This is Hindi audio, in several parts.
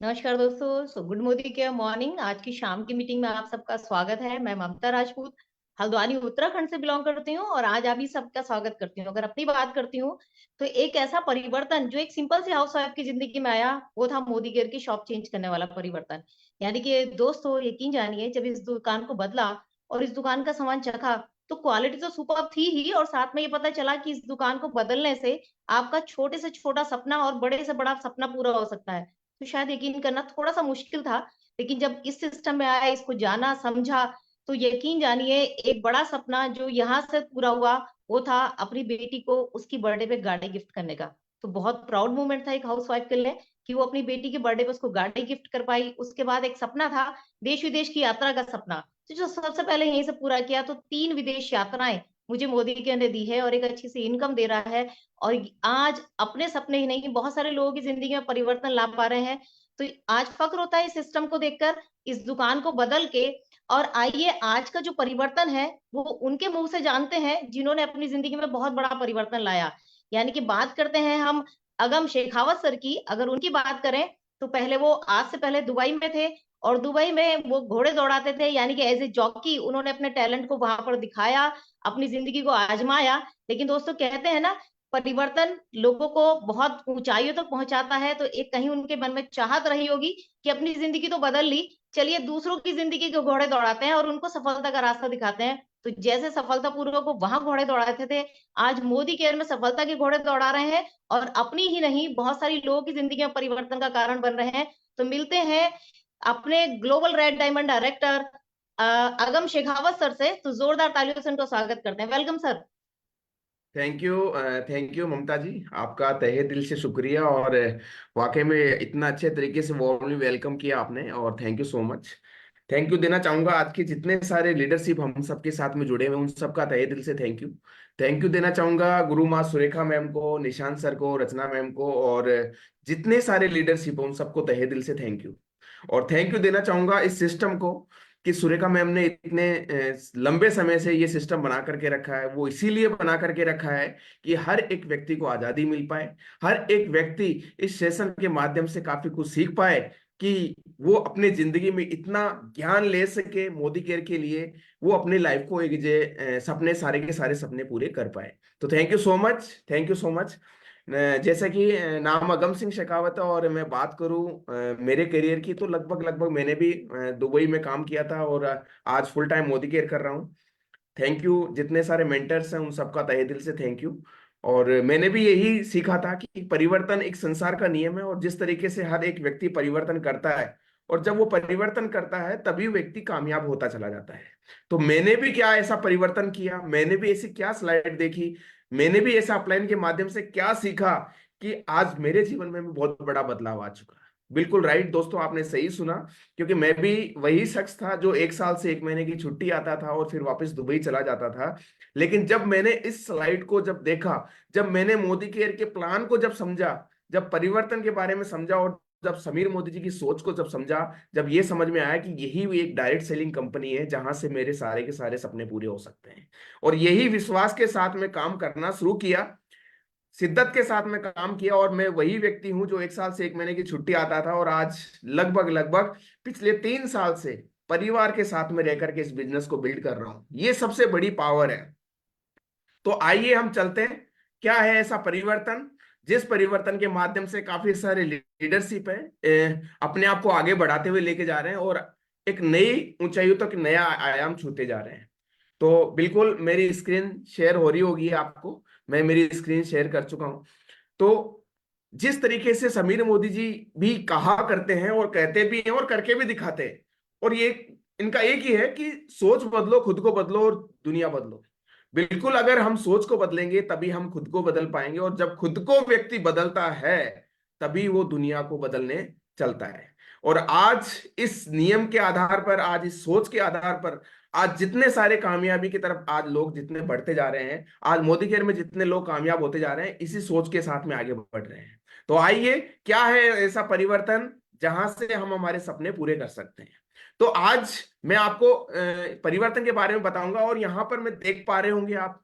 नमस्कार दोस्तों। गुड मोदी के मॉर्निंग। आज की शाम की मीटिंग में आप सबका स्वागत है। मैं ममता राजपूत हल्द्वानी उत्तराखंड से बिलोंग करती हूँ और आज आप ही सबका स्वागत करती हूँ। अगर अपनी बात करती हूँ तो एक ऐसा परिवर्तन जो एक सिंपल सी हाउस वाइफ की जिंदगी में आया वो था मोदी केयर की शॉप चेंज करने वाला परिवर्तन। यानी कि दोस्तों यकीन जानिए, जब इस दुकान को बदला और इस दुकान का सामान चखा तो क्वालिटी तो सुपर थी ही, और साथ में ये पता चला कि इस दुकान को बदलने से आपका छोटे से छोटा सपना और बड़े से बड़ा सपना पूरा हो सकता है। तो शायद यकीन करना थोड़ा-सा मुश्किल था, लेकिन जब इस सिस्टम में आया, इसको जाना, समझा, तो यकीन जानिए एक बड़ा सपना जो यहाँ से पूरा हुआ, वो था अपनी बेटी को उसकी बर्थडे पे गाड़ी गिफ्ट करने का। तो बहुत प्राउड मोमेंट था एक हाउसवाइफ के लिए कि वो अपनी बेटी के बर्थडे पे उसको गाड़ी गिफ्ट कर पाई। उसके बाद एक सपना था देश-विदेश की यात्रा का सपना, तो जो सबसे पहले यहीं से पूरा किया। तो 3 विदेश यात्राएँ मुझे मोदी जी ने दी है और एक अच्छी सी इनकम दे रहा है। और आज अपने सपने ही नहीं, बहुत सारे लोगों की जिंदगी में परिवर्तन ला पा रहे हैं। तो आज फक्र होता है इस सिस्टम को देखकर, इस दुकान को बदल के। और आइए आज का जो परिवर्तन है वो उनके मुंह से जानते हैं जिन्होंने अपनी जिंदगी में बहुत बड़ा परिवर्तन लाया। यानी कि बात करते हैं हम अगम शेखावत सर की। अगर उनकी बात करें तो पहले वो आज से पहले दुबई में थे और दुबई में वो घोड़े दौड़ाते थे, यानी कि एज ए जॉकी उन्होंने अपने टैलेंट को वहां पर दिखाया, अपनी जिंदगी को आजमाया। लेकिन दोस्तों कहते हैं ना, परिवर्तन लोगों को बहुत ऊंचाइयों तक पहुंचाता है। तो एक कहीं उनके मन में चाहत रही होगी कि अपनी जिंदगी तो बदल ली, चलिए दूसरों की जिंदगी के घोड़े दौड़ाते हैं और उनको सफलता का रास्ता दिखाते हैं। तो जैसे सफलता पूर्वक को वहां घोड़े दौड़ाते थे, आज मोदी केयर में सफलता के घोड़े दौड़ा रहे हैं और अपनी ही नहीं बहुत सारी लोगों की जिंदगी में परिवर्तन का कारण बन रहे हैं। तो मिलते हैं अपने ग्लोबल रेड डायमंड डायरेक्टर अगम शेखावत सर से। तो जोरदार तालियों से उनको स्वागत करते हैं। Welcome sir. थैंक यू ममता जी। आपका तहे दिल से शुक्रिया। और वाकई में इतना अच्छे तरीके से वार्मली वेलकम किया आपने, और thank you so much. Thank you देना चाहूंगा आज के जितने सारे लीडरशिप हम सबके साथ में जुड़े हुए उन सबका तहे दिल से थैंक यू। थैंक यू देना चाहूंगा गुरु माँ सुरेखा मैम को, निशांत सर को, रचना मैम को, और जितने सारे लीडरशिप उन सबको तहे दिल से थैंक यू। और थैंक यू देना चाहूंगा इस सिस्टम को कि सुरेखा मैम ने इतने लंबे समय से ये सिस्टम बना करके रखा है। वो इसीलिए बना करके रखा है कि हर एक व्यक्ति को आजादी मिल पाए, हर एक व्यक्ति इस सेशन के माध्यम से काफी कुछ सीख पाए, कि वो अपने जिंदगी में इतना ज्ञान ले सके मोदी केयर के लिए, वो अपनी लाइफ को एक सपने सारे के सारे सपने पूरे कर पाए। तो thank you so much, thank you so much. जैसा कि नाम अगम सिंह शेखावत है, और मैं बात करूं मेरे करियर की, तो लगभग लगभग मैंने भी दुबई में काम किया था, और आज फुल टाइम मोदी केयर कर रहा हूं। थैंक यू जितने सारे मेंटर्स हैं उन सबका तहे दिल से थैंक यू। और मैंने भी यही सीखा था कि परिवर्तन एक संसार का नियम है, और जिस तरीके से हर एक व्यक्ति परिवर्तन करता है, और जब वो परिवर्तन करता है तभी व्यक्ति कामयाब होता चला जाता है। तो मैंने भी क्या ऐसा परिवर्तन किया, मैंने भी ऐसी क्या स्लाइड देखी, मैंने भी ऐसा अपलाइन के माध्यम से क्या सीखा, कि आज मेरे जीवन में भी बहुत बड़ा बदलाव आ चुका है। बिल्कुल राइट दोस्तों, आपने सही सुना। क्योंकि मैं भी वही शख्स था जो 1 साल से 1 महीने की छुट्टी आता था और फिर वापस दुबई चला जाता था। लेकिन जब मैंने इस स्लाइड को जब देखा, जब मैंने मोदी केयर के प्लान को जब समझा, जब परिवर्तन के बारे में समझा, और जब समीर मोदी जी की सोच को जब समझा, जब ये समझ में आया कि यही भी एक डायरेक्ट सेलिंग कंपनी है जहां से मेरे सारे के सारे सपने पूरे हो सकते हैं, और यही विश्वास के साथ में काम करना शुरू किया, शिद्दत के साथ में काम किया। और मैं वही व्यक्ति हूं जो 1 साल से 1 महीने की छुट्टी आता था, और आज लगभग लगभग पिछले 3 साल से परिवार के साथ में रह करके इस बिजनेस को बिल्ड कर रहा हूं। ये सबसे बड़ी पावर है। तो आइए हम चलते हैं, क्या है ऐसा परिवर्तन जिस परिवर्तन के माध्यम से काफी सारे लीडरशिप है अपने आप को आगे बढ़ाते हुए लेके जा रहे हैं, और एक नई ऊंचाइयों तक नया आयाम छूते जा रहे हैं। तो बिल्कुल मेरी स्क्रीन शेयर हो रही होगी आपको, मैं मेरी स्क्रीन शेयर कर चुका हूं। तो जिस तरीके से समीर मोदी जी भी कहा करते हैं, और कहते भी हैं, और करके भी दिखाते हैं, और ये इनका एक ही है कि सोच बदलो, खुद को बदलो, और दुनिया बदलो। बिल्कुल, अगर हम सोच को बदलेंगे तभी हम खुद को बदल पाएंगे, और जब खुद को व्यक्ति बदलता है तभी वो दुनिया को बदलने चलता है। और आज इस नियम के आधार पर, आज इस सोच के आधार पर, आज जितने सारे कामयाबी की तरफ आज लोग जितने बढ़ते जा रहे हैं, आज मोदी केयर में जितने लोग कामयाब होते जा रहे हैं, इसी सोच के साथ में आगे बढ़ रहे हैं। तो आइए, क्या है ऐसा परिवर्तन जहां से हम हमारे सपने पूरे कर सकते हैं। तो आज मैं आपको परिवर्तन के बारे में बताऊंगा। और यहां पर मैं देख पा रहे होंगे आप,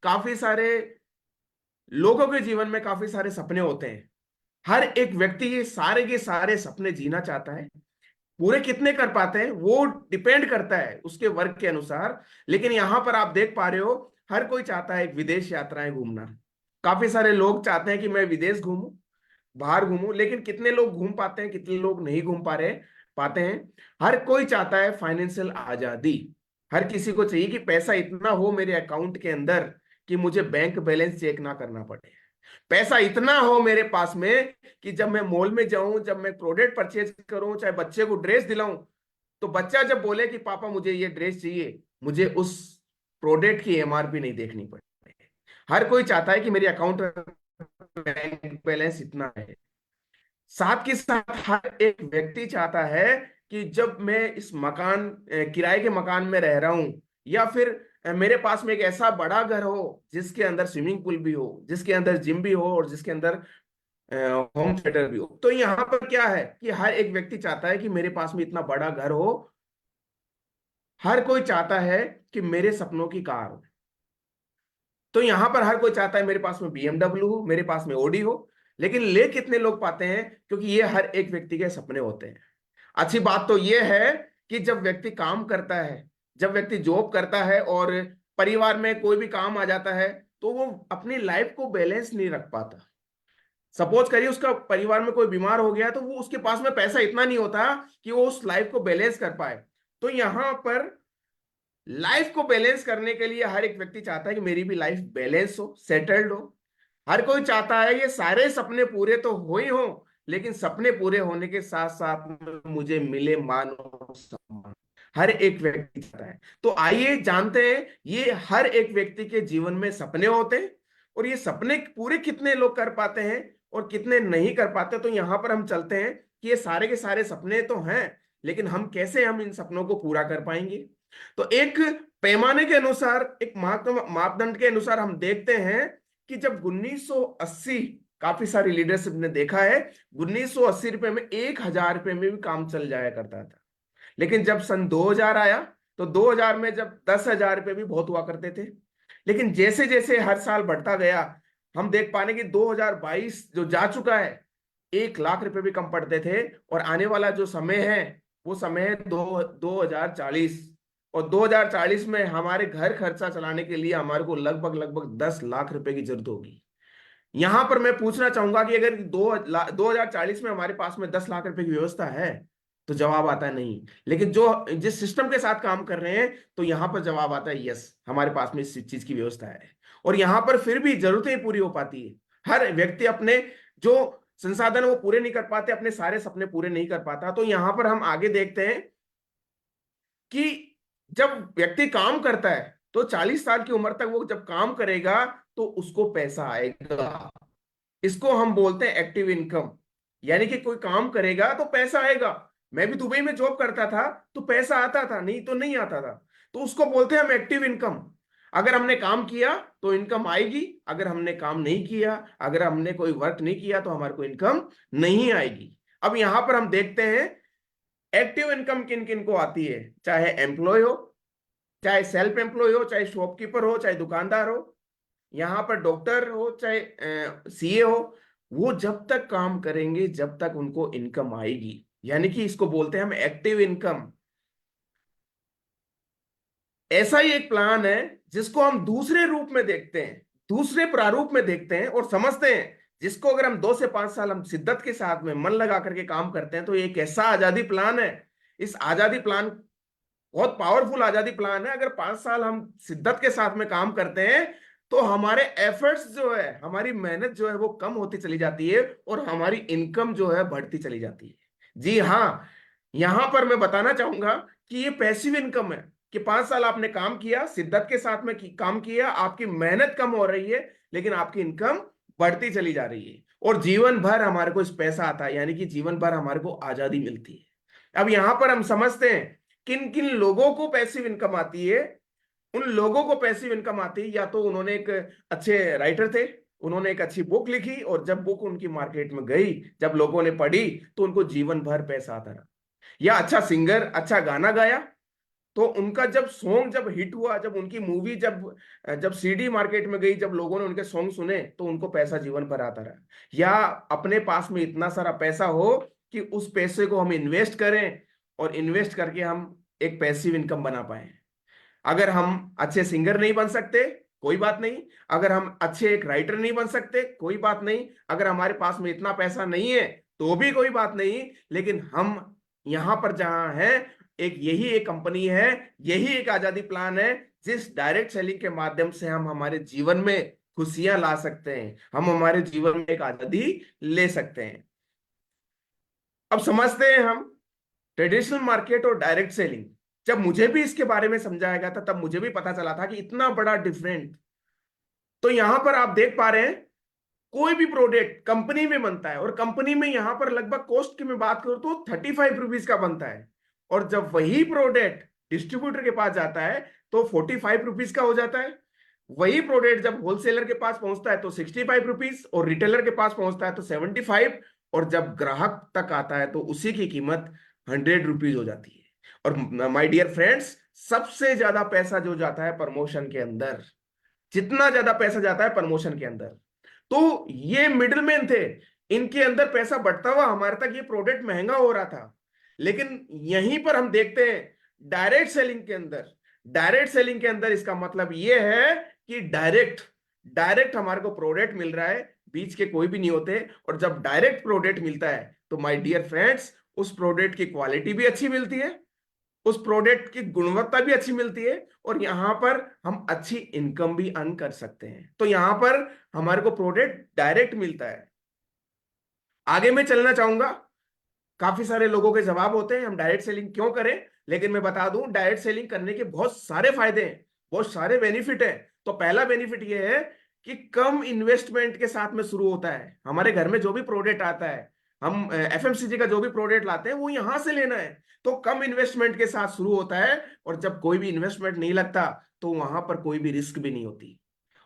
काफी सारे लोगों के जीवन में काफी सारे सपने होते हैं। हर एक व्यक्ति ये सारे के सारे सपने जीना चाहता है। पूरे कितने कर पाते हैं वो डिपेंड करता है उसके वर्क के अनुसार। लेकिन यहां पर आप देख पा रहे हो, हर कोई चाहता है विदेश यात्राएं घूमना। काफी सारे लोग चाहते हैं कि मैं विदेश घूमूं, बाहर घूमूं, लेकिन कितने लोग घूम पाते हैं, कितने लोग नहीं घूम पा रहे पाते हैं। हर कोई चाहता है फाइनेंशियल आजादी। हर किसी को चाहिए कि पैसा इतना हो मेरे अकाउंट के अंदर कि मुझे बैंक बैलेंस चेक ना करना पड़े। पैसा इतना हो मेरे पास में कि जब मैं मॉल में जाऊं, जब मैं प्रोडक्ट परचेज करूं, चाहे बच्चे को ड्रेस दिलाऊं, तो बच्चा जब बोले कि पापा मुझे ये ड्रेस चाहिए, मुझे उस प्रोडक्ट की एमआरपी नहीं देखनी पड़े। हर कोई चाहता है कि मेरे अकाउंट में बैंक बैलेंस इतना है। साथ के साथ हर एक व्यक्ति चाहता है कि जब मैं इस मकान किराए के मकान में रह रहा हूं, या फिर मेरे पास में एक ऐसा बड़ा घर हो जिसके अंदर स्विमिंग पूल भी हो, जिसके अंदर जिम भी हो, और जिसके अंदर होम थिएटर भी हो। तो यहाँ पर क्या है कि हर एक व्यक्ति चाहता है कि मेरे पास में इतना बड़ा घर हो। हर कोई चाहता है कि मेरे सपनों की कार हो। तो यहां पर हर कोई चाहता है मेरे पास में बीएमडब्ल्यू हो, मेरे पास में ओडी हो। लेकिन ले कितने लोग पाते हैं, क्योंकि ये हर एक व्यक्ति के सपने होते हैं। अच्छी बात तो ये है कि जब व्यक्ति काम करता है, जब व्यक्ति जॉब करता है और परिवार में कोई भी काम आ जाता है, तो वो अपनी लाइफ को बैलेंस नहीं रख पाता। सपोज करिए उसका परिवार में कोई बीमार हो गया, तो वो उसके पास में पैसा इतना नहीं होता कि वो उस लाइफ को बैलेंस कर पाए। तो यहां पर लाइफ को बैलेंस करने के लिए हर एक व्यक्ति चाहता है कि मेरी भी लाइफ बैलेंस हो, सेटल्ड हो। हर कोई चाहता है ये सारे सपने पूरे तो हो ही हो, लेकिन सपने पूरे होने के साथ साथ में मुझे मिले मान और सम्मान। हर एक व्यक्ति चाहता है। तो आइए जानते हैं ये हर एक व्यक्ति के जीवन में सपने होते हैं, और ये सपने पूरे कितने लोग कर पाते हैं और कितने नहीं कर पाते। तो यहां पर हम चलते हैं कि ये सारे के सारे सपने तो हैं, लेकिन हम इन सपनों को पूरा कर पाएंगे। तो एक पैमाने के अनुसार, एक मापदंड के अनुसार हम देखते हैं कि जब 1980, काफी सारी लीडरशिप ने देखा है, 1980 रुपए में 1000 रुपए में भी काम चल जाया करता था। लेकिन जब सन 2000 आया, तो 2000 में जब 10,000 रुपए भी बहुत हुआ करते थे। लेकिन जैसे जैसे हर साल बढ़ता गया, हम देख पाने कि 2022 जो जा चुका है, 1 लाख रुपए भी कम पड़ते थे। और आने वाला जो समय है वो समय है 2040। और 2040 में हमारे घर खर्चा चलाने के लिए हमारे को लगभग लगभग 10 लाख रुपए की जरूरत होगी। यहां पर मैं पूछना चाहूंगा कि अगर 2040 में हमारे पास में 10 लाख रुपए की व्यवस्था है, तो जवाब आता है नहीं। लेकिन जो जिस सिस्टम के साथ काम कर रहे हैं, तो यहां पर जवाब आता है यस, हमारे पास में इस चीज की व्यवस्था है। और यहां पर फिर भी जरूरतें ही पूरी हो पाती है। हर व्यक्ति अपने जो संसाधन वो पूरे नहीं कर पाते, अपने सारे सपने पूरे नहीं कर पाता। तो यहां पर हम आगे देखते हैं कि जब व्यक्ति काम करता है, तो 40 साल की उम्र तक वो जब काम करेगा, तो उसको पैसा आएगा। इसको हम बोलते हैं एक्टिव इनकम। यानी कि कोई काम करेगा तो पैसा आएगा। मैं भी दुबई में जॉब करता था, तो पैसा आता था, नहीं तो नहीं आता था। तो उसको बोलते हैं हम एक्टिव इनकम। अगर हमने काम किया तो इनकम आएगी, अगर हमने काम नहीं किया, अगर हमने कोई वर्क नहीं किया, तो हमारे को इनकम नहीं आएगी। अब यहां पर हम देखते हैं एक्टिव इनकम किन किन को आती है। चाहे एम्प्लॉय हो, चाहे सेल्फ एम्प्लॉय हो, चाहे शॉपकीपर हो, चाहे दुकानदार हो, यहाँ पर डॉक्टर हो, चाहे सीए हो, वो जब तक काम करेंगे जब तक उनको इनकम आएगी। यानी कि इसको बोलते हैं हम एक्टिव इनकम। ऐसा ही एक प्लान है जिसको हम दूसरे रूप में देखते हैं, दूसरे प्रारूप में देखते हैं और समझते हैं, जिसको अगर हम 2 से 5 साल हम शिद्दत के साथ में मन लगा करके काम करते हैं, तो ये एक ऐसा आजादी प्लान है। इस आजादी प्लान बहुत पावरफुल आजादी प्लान है। अगर 5 साल हम शिद्दत के साथ में काम करते हैं, तो हमारे एफर्ट्स जो है, हमारी मेहनत जो है वो कम होती चली जाती है, और हमारी इनकम जो है बढ़ती चली जाती है। जी हाँ, यहां पर मैं बताना चाहूंगा कि ये पैसिव इनकम है कि 5 साल आपने काम किया, शिद्दत के साथ में काम किया, आपकी मेहनत कम हो रही है, लेकिन आपकी इनकम बढ़ती चली जा रही है, और जीवन भर हमारे को इस पैसा आता है। यानी कि जीवन भर हमारे को आजादी मिलती है। अब यहां पर हम समझते हैं किन किन लोगों को पैसिव इनकम आती है। उन लोगों को पैसिव इनकम आती है, या तो उन्होंने एक अच्छे राइटर थे, उन्होंने एक अच्छी बुक लिखी, और जब बुक उनकी मार्केट में गई, जब लोगों ने पढ़ी, तो उनको जीवन भर पैसा आता रहा। या अच्छा सिंगर, अच्छा गाना गाया, तो उनका जब सॉन्ग जब हिट हुआ, जब उनकी मूवी जब जब सीडी मार्केट में गई, जब लोगों ने उनके सॉन्ग सुने, तो उनको पैसा जीवन भर आता रहा। या अपने पास में इतना सारा पैसा हो कि उस पैसे को हम इन्वेस्ट करें और इन्वेस्ट करके हम एक पैसिव इनकम बना पाए। अगर हम अच्छे सिंगर नहीं बन सकते, कोई बात नहीं। अगर हम अच्छे एक राइटर नहीं बन सकते, कोई बात नहीं। अगर हमारे पास में इतना पैसा नहीं है, तो भी कोई बात नहीं। लेकिन हम यहां पर जहां है, यही एक कंपनी है, यही एक आजादी प्लान है, जिस डायरेक्ट सेलिंग के माध्यम से हम हमारे जीवन में खुशियां ला सकते हैं, हम हमारे जीवन में एक आजादी ले सकते हैं। अब समझते हैं हम ट्रेडिशनल मार्केट और डायरेक्ट सेलिंग। जब मुझे भी इसके बारे में समझाया गया था, तब मुझे भी पता चला था कि इतना बड़ा डिफरेंट। तो यहां पर आप देख पा रहे हैं, कोई भी प्रोडक्ट कंपनी में बनता है, और कंपनी में यहां पर लगभग कॉस्ट की मैं बात करूं तो 35 रुपीज का बनता है। और जब वही प्रोडक्ट डिस्ट्रीब्यूटर के पास जाता है, तो 45 रुपीज का हो जाता है। वही प्रोडक्ट जब होलसेलर के पास पहुंचता है तो 65 रुपीज, और रिटेलर के पास पहुंचता है तो 75, और जब ग्राहक तक आता है तो उसी की कीमत 100 रुपीज हो जाती है। और माय डियर फ्रेंड्स, सबसे ज्यादा पैसा जो जाता है प्रमोशन के अंदर, जितना ज्यादा पैसा जाता है प्रमोशन के अंदर। तो ये मिडिलमैन थे, इनके अंदर पैसा बढ़ता हुआ हमारे तक ये प्रोडक्ट महंगा हो रहा था। लेकिन यहीं पर हम देखते हैं डायरेक्ट सेलिंग के अंदर, डायरेक्ट सेलिंग के अंदर इसका मतलब ये है कि डायरेक्ट डायरेक्ट हमारे को प्रोडक्ट मिल रहा है, बीच के कोई भी नहीं होते। और जब डायरेक्ट प्रोडक्ट मिलता है, तो माय डियर फ्रेंड्स, उस प्रोडक्ट की क्वालिटी भी अच्छी मिलती है, उस प्रोडक्ट की गुणवत्ता भी अच्छी मिलती है, और यहां पर हम अच्छी इनकम भी अर्न कर सकते हैं। तो यहां पर हमारे को प्रोडक्ट डायरेक्ट मिलता है। आगे मैं चलना चाहूंगा। काफी सारे लोगों के जवाब होते हैं हम डायरेक्ट सेलिंग क्यों करें, लेकिन मैं बता दूं डायरेक्ट सेलिंग करने के बहुत सारे फायदे हैं, बहुत सारे बेनिफिट है। तो पहला बेनिफिट यह है कि कम इन्वेस्टमेंट के साथ में शुरू होता है। हमारे घर में जो भी प्रोडक्ट आता है, हम एफएमसीजी का जो भी प्रोडक्ट लाते हैं, वो यहां से लेना है, तो कम इन्वेस्टमेंट के साथ शुरू होता है। और जब कोई भी इन्वेस्टमेंट नहीं लगता, तो वहां पर कोई भी रिस्क भी नहीं होती।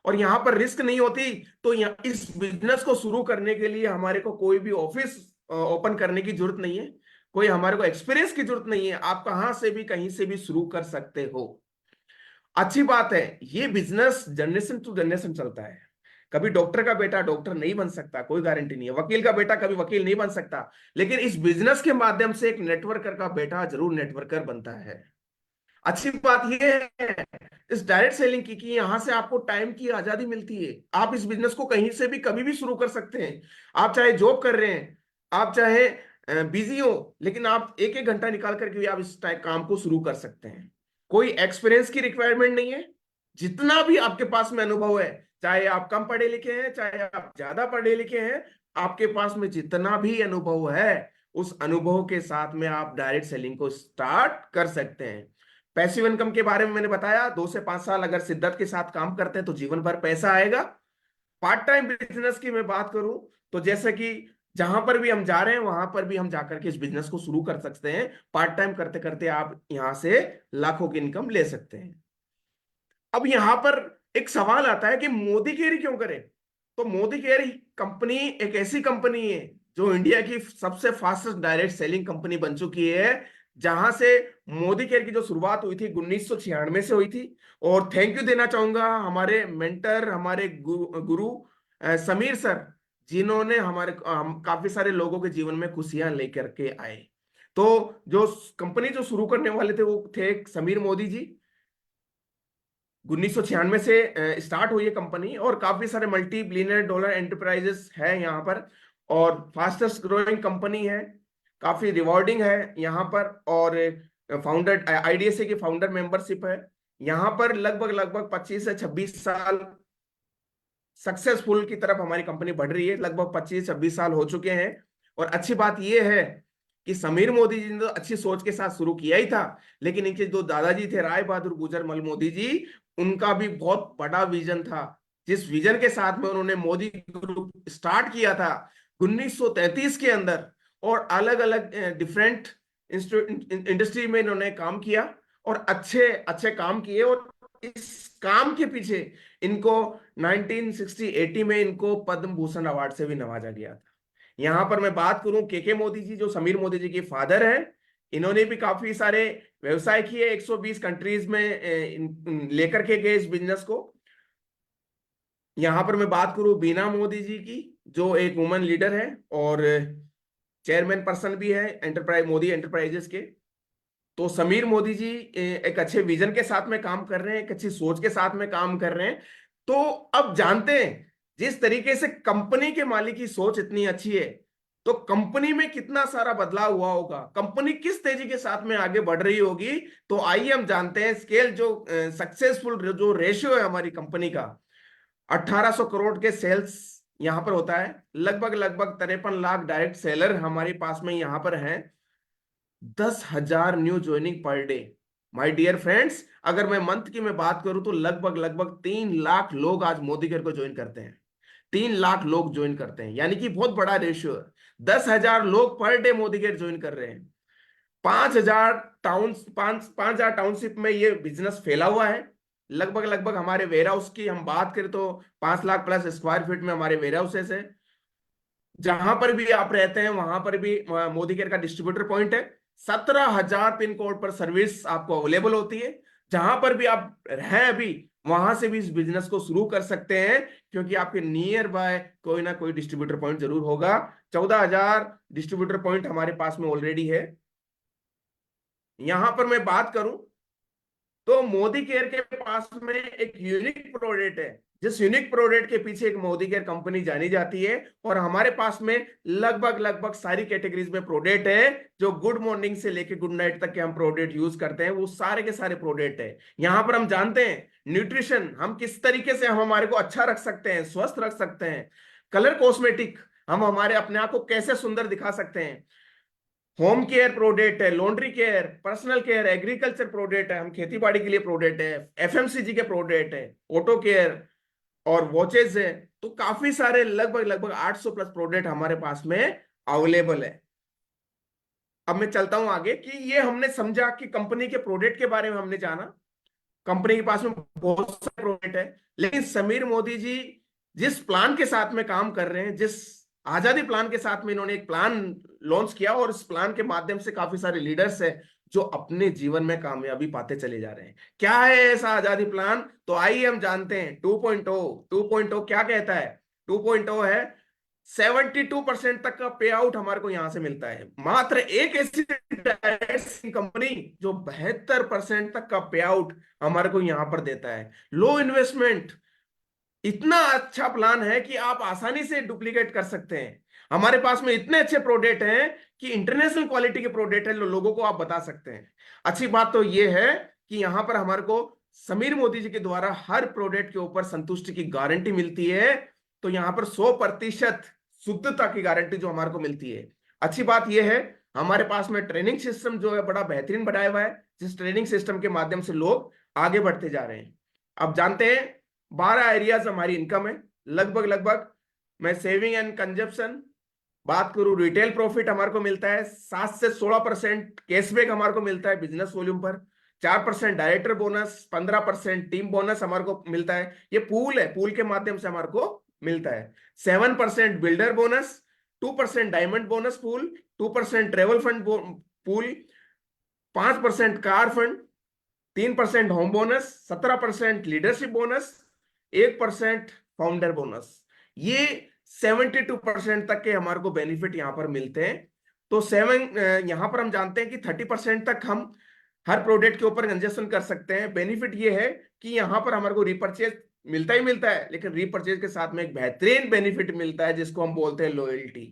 और यहां पर रिस्क नहीं होती, तो इस बिजनेस को शुरू करने के लिए हमारे को कोई भी ऑफिस ओपन करने की जरूरत नहीं है, कोई हमारे को एक्सपीरियंस की जरूरत नहीं है। आप कहां से भी कहीं से भी शुरू कर सकते हो। अच्छी बात है, ये बिजनेस जनरेशन टू जनरेशन चलता है। कभी डॉक्टर का बेटा डॉक्टर नहीं बन सकता, कोई गारंटी नहीं है। वकील का बेटा कभी वकील नहीं बन सकता, लेकिन इस बिजनेस के माध्यम से एक नेटवर्कर का बेटा जरूर नेटवर्कर बनता है। अच्छी बात यह है इस डायरेक्ट सेलिंग की, कि यहां से आपको टाइम की आजादी मिलती है। आप इस बिजनेस को कहीं से भी कभी भी शुरू कर सकते हैं। आप चाहे जॉब कर रहे हैं, आप चाहे बिजी हो, लेकिन आप एक एक घंटा निकाल करके भी आप इस टाइप काम को शुरू कर सकते हैं। कोई एक्सपीरियंस की रिक्वायरमेंट नहीं है। जितना भी आपके पास में अनुभव है, चाहे आप कम पढ़े लिखे हैं, चाहे आप ज्यादा पढ़े लिखे हैं, आपके पास में जितना भी अनुभव है, उस अनुभव के साथ में आप डायरेक्ट सेलिंग को स्टार्ट कर सकते हैं। पैसिव इनकम के बारे में मैंने बताया, 2 से 5 साल अगर शिद्दत के साथ काम करते हैं तो जीवन भर पैसा आएगा। पार्ट टाइम बिजनेस की मैं बात करूं, तो जैसे कि जहां पर भी हम जा रहे हैं, वहां पर भी हम जाकर के इस बिजनेस को शुरू कर सकते हैं। पार्ट टाइम करते करते आप यहां से लाखों की इनकम ले सकते हैं। अब यहां पर एक सवाल आता है कि मोदी केयर क्यों करें। तो मोदी केयर कंपनी एक ऐसी कंपनी है जो इंडिया की सबसे फास्टेस्ट डायरेक्ट सेलिंग कंपनी बन चुकी है। जहां से मोदी केयर की जो शुरुआत हुई थी 1996 से हुई थी। और थैंक यू देना चाहूंगा हमारे मेंटर, हमारे गुरु समीर सर, जिन्होंने हम काफी सारे लोगों के जीवन में खुशियां लेकर के आए। तो जो कंपनी जो शुरू करने वाले थे, वो थे समीर मोदी जी। 1996 से स्टार्ट हुई है कंपनी, और काफी सारे मल्टी बिलियनर डॉलर एंटरप्राइजेस है यहाँ पर, और फास्टेस्ट ग्रोइंग कंपनी है। काफी रिवॉर्डिंग है यहाँ पर। और फाउंडर आईडीएसए की फाउंडर मेंबरशिप है यहाँ पर। लगभग लगभग 25 से 26 साल सक्सेसफुल की तरफ हमारी कंपनी बढ़ रही है। लगभग 25-26 साल हो चुके हैं। और अच्छी बात यह है कि समीर मोदी जी ने तो अच्छी सोच के साथ शुरू किया ही था, लेकिन इनके जो दादाजी थे राय बहादुर गुजरमल मोदी जी, उनका भी बहुत बड़ा विजन था। जिस विजन के साथ में उन्होंने मोदी ग्रुप स्टार्ट किया था 1933 के अंदर, और अलग अलग डिफरेंट इंडस्ट्री में इन्होंने काम किया, और अच्छे अच्छे काम किए। और इस काम के पीछे इनको 1960-80 में इनको पद्म भूषण अवार्ड से भी नवाजा गया था। यहां पर मैं बात करूं के मोदी जी, जो समीर मोदी जी के फादर हैं, इन्होंने भी काफी सारे व्यवसाय किए, 120 कंट्रीज में लेकर के गए इस बिजनेस को। यहाँ पर मैं बात करूं बीना मोदी जी की, जो एक वुमन लीडर है और चेयरमैन पर्सन भी है एंटरप्राइज मोदी एंटरप्राइजेस के। तो समीर मोदी जी एक अच्छे विजन के साथ में काम कर रहे हैं, एक अच्छी सोच के साथ में काम कर रहे हैं। तो अब जानते हैं जिस तरीके से कंपनी के मालिक की सोच इतनी अच्छी है, तो कंपनी में कितना सारा बदलाव हुआ होगा, कंपनी किस तेजी के साथ में आगे बढ़ रही होगी। तो आइए हम जानते हैं स्केल जो सक्सेसफुल जो रेशियो है हमारी कंपनी का, 1800 करोड़ के सेल्स यहां पर होता है, लगभग लगभग 53 लाख डायरेक्ट सेलर हमारे पास में यहां पर हैं, 10,000 new joining per day. My dear friends, अगर मैं मंथ की मैं बात करूं तो लगभग लगभग 3 लाख लोग आज मोदी केयर को ज्वाइन करते हैं। 3 लाख लोग ज्वाइन करते हैं, यानी कि बहुत बड़ा रेशियो है। 10,000 लोग per day Modi care join कर रहे हैं। 5,000 5,000 टाउनशिप में ये बिजनेस फैला हुआ है। लगभग लगभग हमारे वेयर हाउस की हम बात करें तो 5 लाख प्लस स्क्वायर फीट में हमारे वेयर हाउसेस है। जहां पर भी आप रहते हैं वहां पर भी मोदी केयर का डिस्ट्रीब्यूटर पॉइंट है। 17,000 पिन कोड पर सर्विस आपको अवेलेबल होती है। जहां पर भी आप हैं अभी, वहां से भी इस बिजनेस को शुरू कर सकते हैं, क्योंकि आपके नियर बाय कोई ना कोई डिस्ट्रीब्यूटर पॉइंट जरूर होगा। 14,000 डिस्ट्रीब्यूटर पॉइंट हमारे पास में ऑलरेडी है। यहां पर मैं बात करूं तो मोदी केयर के पास में एक यूनिक प्रोडक्ट है, जिस यूनिक प्रोडक्ट के पीछे एक मोदी केयर कंपनी जानी जाती है। और हमारे पास में लगभग लगभग सारी कैटेगरीज में प्रोडक्ट है, जो गुड मॉर्निंग से लेके गुड नाइट तक के हम प्रोडक्ट यूज करते हैं, वो सारे के सारे प्रोडक्ट है। यहां पर हम जानते हैं न्यूट्रिशन, हम किस तरीके से हम हमारे को अच्छा रख सकते हैं, स्वस्थ रख सकते हैं। कलर कॉस्मेटिक, हम हमारे अपने आप को कैसे सुंदर दिखा सकते हैं। होम केयर प्रोडक्ट है, laundry care, personal care, agriculture product है, हम खेती बाड़ी के लिए प्रोडक्ट है, एफएमसीजी के प्रोडक्ट है, ऑटो केयर और वॉचेज है। तो काफी सारे लगभग लगभग 800 प्लस प्रोडक्ट हमारे पास में अवेलेबल है। अब मैं चलता हूं आगे कि ये हमने समझा कि कंपनी के प्रोडक्ट के बारे में हमने जाना, कंपनी के पास में बहुत सारे प्रोडक्ट है। लेकिन समीर मोदी जी जिस प्लान के साथ में काम कर रहे हैं, जिस आजादी प्लान के साथ में इन्होंने एक प्लान लॉन्च किया, और इस प्लान के माध्यम से काफी सारे लीडर्स है जो अपने जीवन में कामयाबी पाते चले जा रहे हैं। क्या है ऐसा आजादी प्लान, तो आइए हम जानते हैं। 2.0 2.0 क्या कहता है? 2.0 है 72% तक का पे आउट हमारे को यहां से मिलता है। मात्र एक ऐसी कंपनी जो 72% तक का पे आउट हमारे को यहां पर देता है। लो इन्वेस्टमेंट, इतना अच्छा प्लान है कि आप आसानी से डुप्लीकेट कर सकते हैं। हमारे पास में इतने अच्छे प्रोडक्ट हैं कि इंटरनेशनल क्वालिटी के प्रोडक्ट है, लोगों को आप बता सकते हैं। अच्छी बात तो यह है कि यहां पर हमारे को समीर मोदी जी के द्वारा हर प्रोडक्ट के ऊपर संतुष्टि की गारंटी मिलती है। तो यहां पर 100% शुद्धता की गारंटी जो हमारे को मिलती है। अच्छी बात यह है हमारे पास में ट्रेनिंग सिस्टम जो है बड़ा बेहतरीन बनाया हुआ है, जिस ट्रेनिंग सिस्टम के माध्यम से लोग आगे बढ़ते जा रहे हैं। अब जानते हैं 12 एरियाज हमारी इनकम है। लगभग लगभग मैं सेविंग एंड कंजप्शन बात करूं, रिटेल प्रॉफिट हमारे को मिलता है 7 से 16% कैशबैक हमारे को मिलता है बिजनेस वॉल्यूम पर। 4% डायरेक्टर बोनस, 15% टीम बोनस हमारे को मिलता है। ये पूल है, पूल के माध्यम से हमारे को मिलता है। 7% builder bonus, 2% diamond bonus pool, 2% travel fund pool, 5% car fund, 3% home bonus, 17% leadership bonus, 1% founder bonus. ये 72% तक के हमारे को बेनिफिट यहां पर मिलते हैं। तो यहां पर हम जानते हैं कि 30% तक हम हर प्रोडक्ट के ऊपर कंजेशन कर सकते हैं। बेनिफिट ये है कि यहां पर हमारे को रिपर्चेज मिलता ही मिलता है, लेकिन रिपर्चेज के साथ में एक बेहतरीन बेनिफिट मिलता है जिसको हम बोलते हैं लॉयल्टी।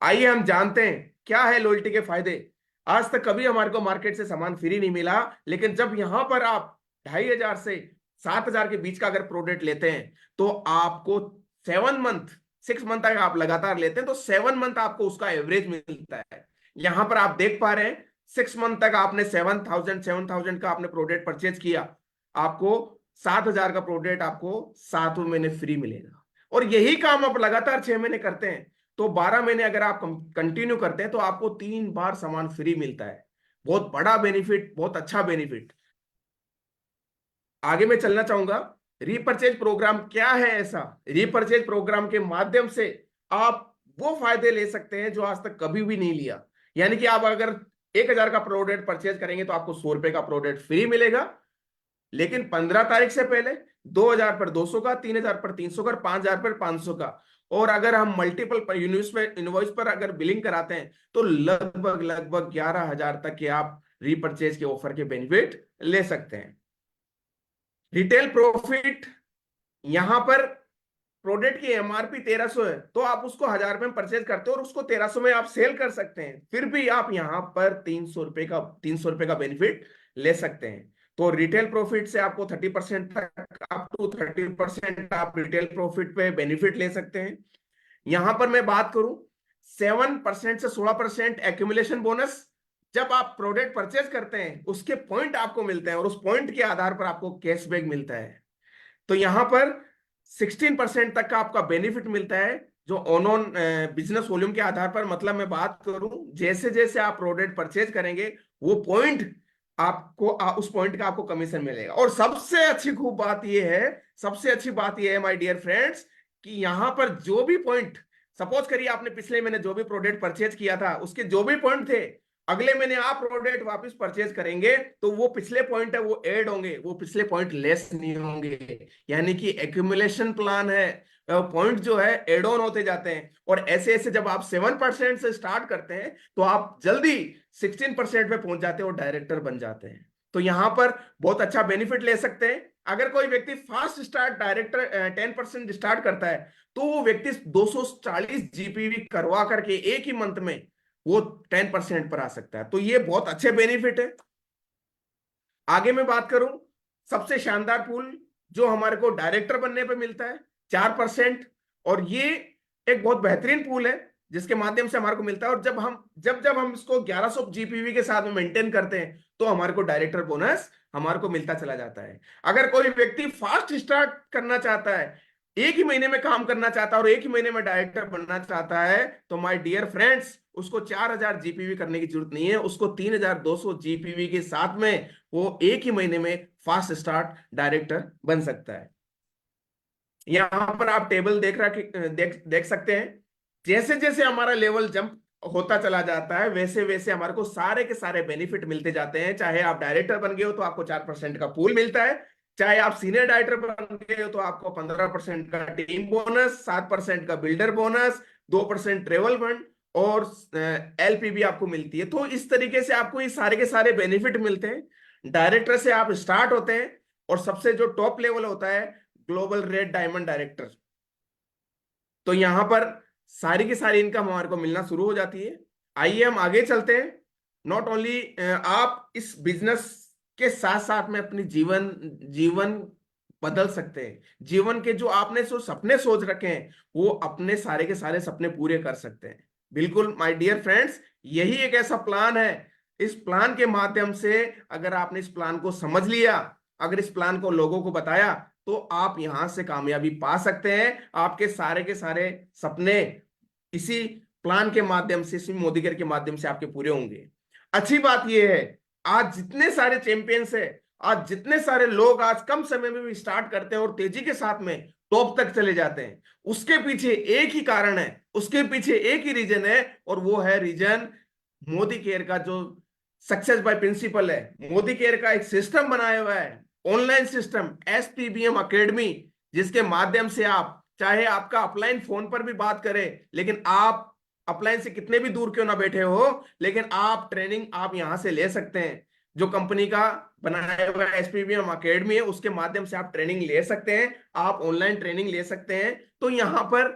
आइए हम जानते हैं क्या है लॉयल्टी के फायदे। आज तक कभी हमारे को मार्केट से सामान फ्री नहीं मिला, लेकिन जब यहां पर आप 2,500 से 7,000 के बीच का अगर प्रोडक्ट लेते हैं तो आपको 7 मंथ 6 मंथ तक आप लगातार लेते हैं तो 7 मंथ आपको उसका एवरेज मिलता है। यहां पर आप देख पा रहे हैं 6 मंथ तक आपने 7,000 का आपने प्रोडक्ट परचेज किया, आपको 7,000 का प्रोडक्ट आपको 7वें महीने फ्री मिलेगा। और यही काम आप लगातार 6 महीने करते हैं तो 12 महीने अगर आप कंटिन्यू करते हैं तो आपको 3 बार सामान फ्री मिलता है। बहुत बड़ा बेनिफिट, बहुत अच्छा बेनिफिट। आगे मैं चलना चाहूंगा, रीपर्चेज प्रोग्राम क्या है ऐसा। रीपर्चेज प्रोग्राम के माध्यम से आप वो फायदे ले सकते हैं जो आज तक कभी भी नहीं लिया। यानी कि आप अगर 1000 का प्रोडक्ट परचेज करेंगे तो आपको 100 रुपए का प्रोडक्ट फ्री मिलेगा। लेकिन 15 तारीख से पहले 2000 पर 200 का, 3000 पर 300 का, 5000 पर 500 का। और अगर हम मल्टीपल पर इनवॉइस पर अगर बिलिंग कराते हैं तो लगभग लगभग 11,000 तक के आप रीपरचेज के ऑफर के बेनिफिट ले सकते हैं। रिटेल प्रॉफिट, यहां पर प्रोडक्ट की एमआरपी 1300 है तो आप उसको 1000 रुपए में परचेज करते हो और उसको 1300 में आप सेल कर सकते हैं, फिर भी आप यहां पर 300 रुपए का बेनिफिट ले सकते हैं। तो रिटेल प्रॉफिट से आपको 30% तक, अप टू 30% आप रिटेल प्रॉफिट पे बेनिफिट ले सकते हैं। यहां पर मैं बात करूं 7% से 16% एक्यूमुलेशन बोनस, जब आप प्रोडक्ट परचेज करते हैं उसके पॉइंट आपको मिलते हैं और उस पॉइंट के आधार पर आपको कैशबैक मिलता है। तो यहां पर 16% तक का आपका बेनिफिट मिलता है जो ऑन बिजनेस वॉल्यूम के आधार पर। मतलब मैं बात करूं जैसे जैसे आप प्रोडक्ट परचेज करेंगे वो पॉइंट आपको उस पॉइंट का आपको कमीशन मिलेगा। और सबसे अच्छी खूब बात यह है, सबसे अच्छी बात यह है माय डियर फ्रेंड्स, कि यहां पर जो भी पॉइंट, सपोज करिए आपने पिछले महीने जो भी प्रोडक्ट परचेज किया था उसके जो भी पॉइंट थे, अगले महीने आप प्रोडक्ट वापस परचेज करेंगे तो वो पिछले पॉइंट है वो ऐड होंगे, वो पिछले पॉइंट लेस नहीं होंगे। यानी कि एक्यूमुलेशन प्लान है, पॉइंट जो है एड ऑन होते जाते हैं। और ऐसे ऐसे जब आप 7% से स्टार्ट करते हैं तो आप जल्दी 16% पे पहुंच जाते हैं और डायरेक्टर बन जाते हैं। तो यहां पर बहुत अच्छा बेनिफिट ले सकते हैं। अगर कोई व्यक्ति फास्ट स्टार्ट डायरेक्टर 10% स्टार्ट करता है तो वो व्यक्ति 240 जीपीवी करवा करके एक ही मंथ में वो 10% पर आ सकता है। तो ये बहुत अच्छे बेनिफिट है। आगे मैं बात करूं, सबसे शानदार पूल जो हमारे को डायरेक्टर बनने पे मिलता है 4%। और ये एक बहुत बेहतरीन पूल है जिसके माध्यम से हमारे को मिलता है। और जब हम इसको 1100 जीपीवी के साथ में मेंटेन करते हैं तो हमारे को डायरेक्टर बोनस हमारे को मिलता चला जाता है। अगर कोई व्यक्ति फास्ट स्टार्ट करना चाहता है, एक ही महीने में काम करना चाहता है और एक ही महीने में डायरेक्टर बनना चाहता है, तो माय डियर फ्रेंड्स उसको 4000 जीपीवी करने की जरूरत नहीं है, उसको 3200 जीपीवी के साथ में वो एक ही महीने में फास्ट स्टार्ट डायरेक्टर बन सकता है। यहां पर आप टेबल देख सकते हैं। जैसे जैसे हमारा लेवल जंप होता चला जाता है वैसे वैसे हमारे को सारे के सारे बेनिफिट मिलते जाते हैं। चाहे आप डायरेक्टर बन गए हो तो आपको 4% का पूल मिलता है, चाहे आप सीनियर डायरेक्टर बन गए हो तो आपको 15% का टीम बोनस, 7% का बिल्डर बोनस, 2% ट्रेवल फंड और एलपीबी आपको मिलती है। तो इस तरीके से आपको ये सारे के सारे बेनिफिट मिलते हैं। डायरेक्टर से आप स्टार्ट होते हैं और सबसे जो टॉप लेवल होता है ग्लोबल रेड डायमंड डायरेक्टर, तो यहां पर सारी की सारी इनकम हमारे को मिलना शुरू हो जाती है। आइए हम आगे चलते हैं। नॉट ओनली आप इस बिजनेस के साथ साथ में अपनी जीवन जीवन बदल सकते हैं। जीवन के जो आपने सपने सोच रखे हैं वो अपने सारे के सारे सपने पूरे कर सकते हैं। बिल्कुल माय डियर फ्रेंड्स, यही एक ऐसा प्लान है। इस प्लान के माध्यम से अगर आपने इस प्लान को समझ लिया, अगर इस प्लान को लोगों को बताया, तो आप यहां से कामयाबी पा सकते हैं। आपके सारे के सारे सपने इसी प्लान के माध्यम से, इसी मोदी केयर के माध्यम से आपके पूरे होंगे। अच्छी बात यह है आज जितने सारे चैंपियंस है, आज जितने सारे लोग आज कम समय में भी स्टार्ट करते हैं और तेजी के साथ में टॉप तक चले जाते हैं, उसके पीछे एक ही कारण है, उसके पीछे एक ही रीजन है और वो है रीजन मोदी केयर का जो सक्सेस बाय प्रिंसिपल है। मोदी केयर का एक सिस्टम बनाया हुआ है, ऑनलाइन सिस्टम एसपीबीएम अकेडमी, जिसके माध्यम से आप चाहे आपका अपलाइन फोन पर भी बात करें, लेकिन आप अपलाइन से कितने भी दूर क्यों ना बैठे हो, लेकिन आप ट्रेनिंग आप यहां से ले सकते हैं। जो कंपनी का बनाया हुआ एसपीबीएम अकेडमी है उसके माध्यम से आप ट्रेनिंग ले सकते हैं, आप ऑनलाइन ट्रेनिंग ले सकते हैं। तो यहां पर